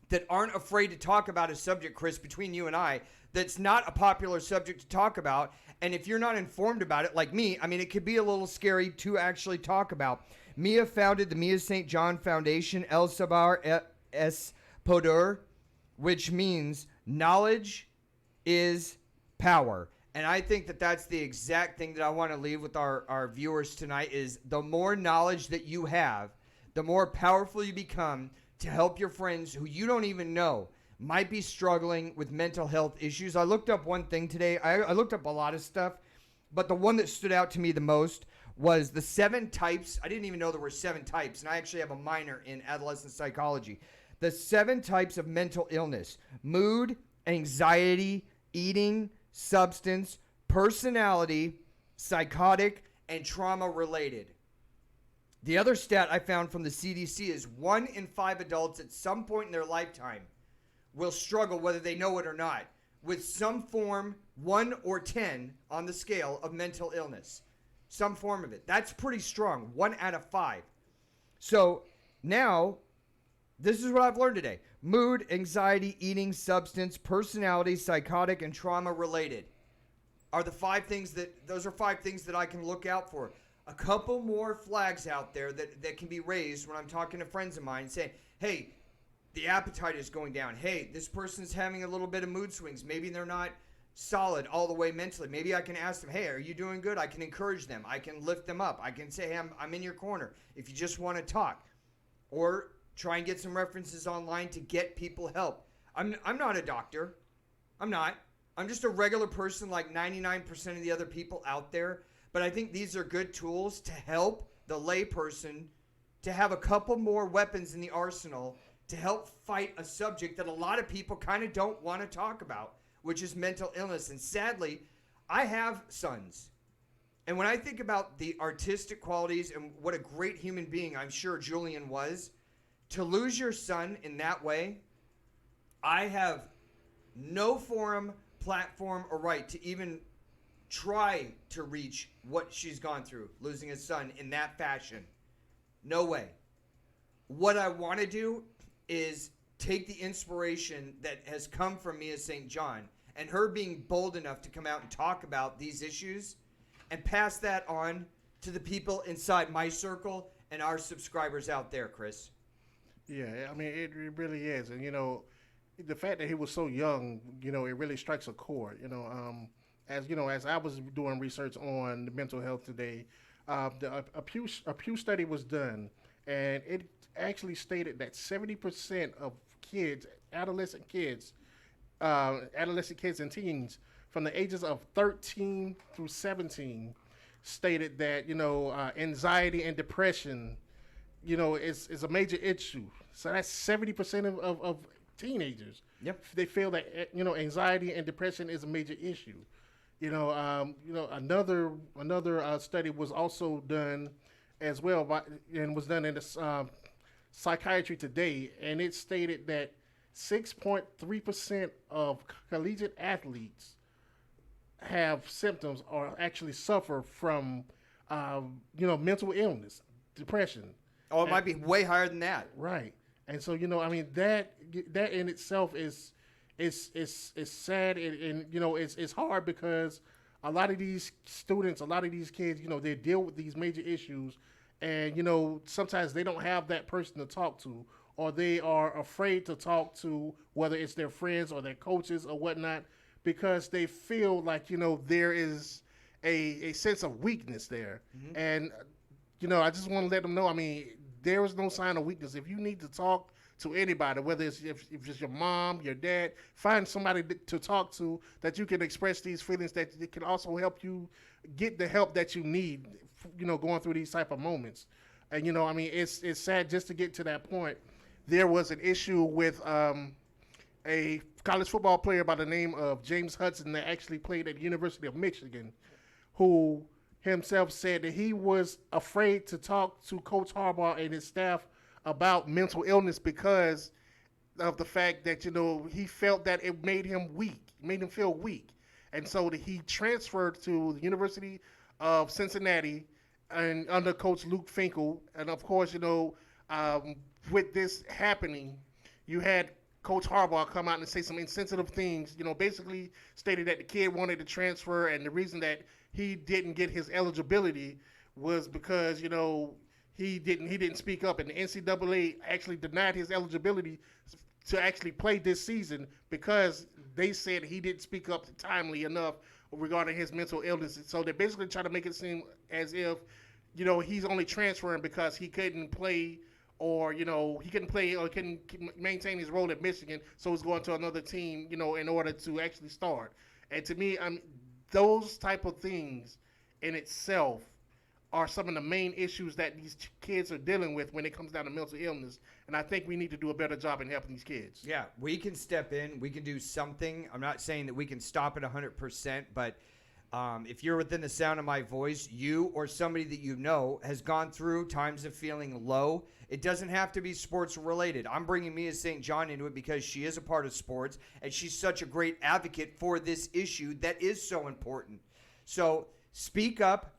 Speaker 1: that aren't afraid to talk about a subject, Chris, between you and I, that's not a popular subject to talk about. And if you're not informed about it, like me, I mean, it could be a little scary to actually talk about. Mia founded the Mia St. John Foundation, El Saber es Poder, which means knowledge is power. And I think that that's the exact thing that I want to leave with our viewers tonight is the more knowledge that you have, the more powerful you become to help your friends who you don't even know might be struggling with mental health issues. I looked up one thing today. I looked up a lot of stuff, but the one that stood out to me the most was the 7 types. I didn't even know there were 7 types, and I actually have a minor in adolescent psychology. The 7 types of mental illness: mood, anxiety, eating, substance, personality, psychotic, and trauma-related. The other stat I found from the CDC is 1 in 5 adults at some point in their lifetime will struggle, whether they know it or not, with some form, 1 or 10 on the scale of mental illness. Some form of it. That's pretty strong. 1 out of 5. So now, this is what I've learned today. Mood, anxiety, eating, substance, personality, psychotic, and trauma-related are the 5 things those are 5 things that I can look out for. A couple more flags out there that can be raised when I'm talking to friends of mine saying, hey, the appetite is going down. Hey, this person's having a little bit of mood swings. Maybe they're not solid all the way mentally. Maybe I can ask them, hey, are you doing good? I can encourage them. I can lift them up. I can say, hey, I'm in your corner if you just want to talk. Or try and get some references online to get people help. I'm not a doctor. I'm not. I'm just a regular person like 99% of the other people out there. But I think these are good tools to help the layperson to have a couple more weapons in the arsenal to help fight a subject that a lot of people kind of don't want to talk about, which is mental illness. And sadly, I have sons. And when I think about the artistic qualities and what a great human being I'm sure Julian was, to lose your son in that way, I have no forum, platform, or right to even try to reach what she's gone through, losing a son in that fashion. No way. What I want to do is take the inspiration that has come from Mia St. John and her being bold enough to come out and talk about these issues and pass that on to the people inside my circle and our subscribers out there, Chris.
Speaker 3: Yeah, I mean, it really is. And, the fact that he was so young, it really strikes a chord. As I was doing research on the mental health today, a Pew study was done, and it actually stated that 70% of kids, adolescent kids and teens from the ages of 13 through 17 stated that, anxiety and depression, is a major issue. So that's 70% of teenagers.
Speaker 1: Yep.
Speaker 3: They feel that, anxiety and depression is a major issue. Another study was also done as well and was done in the Psychiatry Today, and it stated that 6.3% of collegiate athletes have symptoms or actually suffer from, mental illness, depression.
Speaker 1: Oh, it might be way higher than that.
Speaker 3: Right. And so, that in itself is sad, and it's hard because a lot of these students, a lot of these kids, they deal with these major issues, and sometimes they don't have that person to talk to, or they are afraid to talk to, whether it's their friends or their coaches or whatnot, because they feel like there is a sense of weakness there. Mm-hmm. And I just want to let them know, I mean, there is no sign of weakness. If you need to talk to anybody, whether it's if it's your mom, your dad, find somebody to talk to that you can express these feelings, that it can also help you get the help that you need, going through these type of moments. And I mean, it's sad just to get to that point. There was an issue with a college football player by the name of James Hudson that actually played at the University of Michigan, who himself said that he was afraid to talk to Coach Harbaugh and his staff about mental illness because of the fact that, he felt that it made him weak, made him feel weak. And so he transferred to the University of Cincinnati and under Coach Luke Finkel. And of course, with this happening, you had Coach Harbaugh come out and say some insensitive things, basically stated that the kid wanted to transfer, and the reason that he didn't get his eligibility was because, he didn't speak up, and the NCAA actually denied his eligibility to actually play this season because they said he didn't speak up timely enough regarding his mental illness. So they're basically trying to make it seem as if, he's only transferring because he couldn't play, or he couldn't play or couldn't maintain his role at Michigan, so he's going to another team, in order to actually start. And to me, those type of things in itself are some of the main issues that these kids are dealing with when it comes down to mental illness. And I think we need to do a better job in helping these kids.
Speaker 1: Yeah, we can step in. We can do something. I'm not saying that we can stop it 100%, but if you're within the sound of my voice, you or somebody that has gone through times of feeling low, it doesn't have to be sports related. I'm bringing Mia St. John into it because she is a part of sports, and she's such a great advocate for this issue that is so important. So speak up.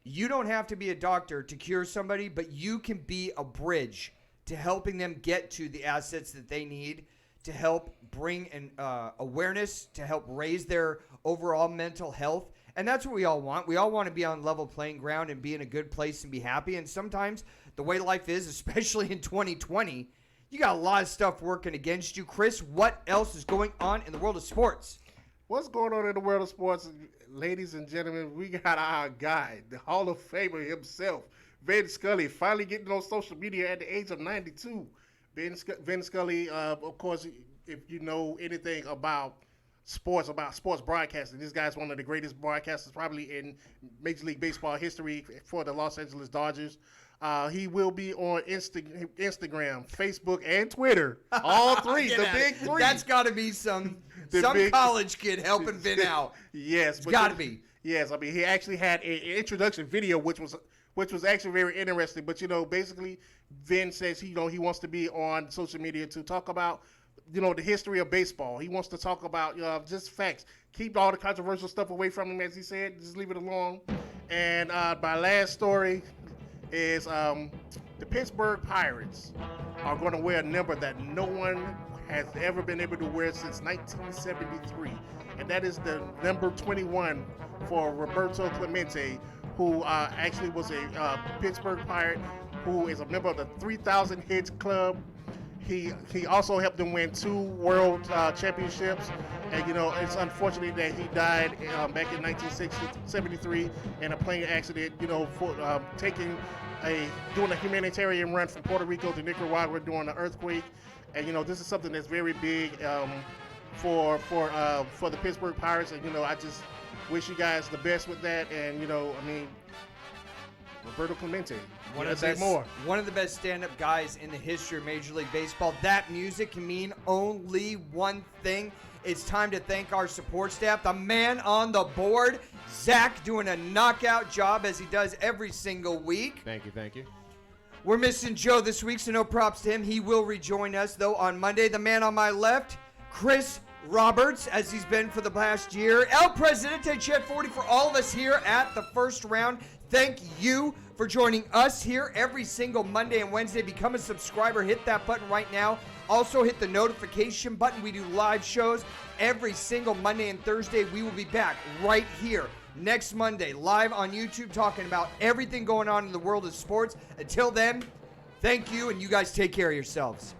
Speaker 1: You don't have to be a doctor to cure somebody, but you can be a bridge to helping them get to the assets that they need to help bring an awareness, to help raise their overall mental health. And that's what we all want. We all want to be on level playing ground and be in a good place and be happy. And sometimes the way life is, especially in 2020, you got a lot of stuff working against you. Chris, what else is going on in the world of sports?
Speaker 3: What's going on in the world of sports, ladies and gentlemen? We got our guy, the Hall of Famer himself, Vin Scully, finally getting on social media at the age of 92. Vin Scully, of course, if you know anything about sports broadcasting, this guy's one of the greatest broadcasters probably in Major League Baseball history for the Los Angeles Dodgers. He will be on Instagram, Facebook, and Twitter. All three, the big three.
Speaker 1: That's got to be some college kid helping Vin out.
Speaker 3: Yes.
Speaker 1: It's got to be.
Speaker 3: Yes, I mean, he actually had an introduction video, which was actually very interesting. But, basically, Vin says, he wants to be on social media to talk about, the history of baseball. He wants to talk about just facts. Keep all the controversial stuff away from him, as he said. Just leave it alone. And my last story is the Pittsburgh Pirates are going to wear a number that no one has ever been able to wear since 1973. And that is the number 21 for Roberto Clemente, who actually was a Pittsburgh Pirate, who is a member of the 3,000 Hits Club. He also helped them win 2 world championships. And, it's unfortunate that he died back in 1973 in a plane accident, for doing a humanitarian run from Puerto Rico to Nicaragua during the earthquake. And, this is something that's very big for the Pittsburgh Pirates. And, I just wish you guys the best with that. And, Roberto Clemente.
Speaker 1: One of the best stand-up guys in the history of Major League Baseball. That music can mean only one thing. It's time to thank our support staff. The man on the board, Zach, doing a knockout job as he does every single week.
Speaker 4: Thank you.
Speaker 1: We're missing Joe this week, so no props to him. He will rejoin us, though, on Monday. The man on my left, Chris Roberts, as he's been for the past year. El Presidente Chet 40 for all of us here at the first round. Thank you for joining us here every single Monday and Wednesday. Become a subscriber. Hit that button right now. Also hit the notification button. We do live shows every single Monday and Thursday. We will be back right here next Monday live on YouTube talking about everything going on in the world of sports. Until then, thank you, and you guys take care of yourselves.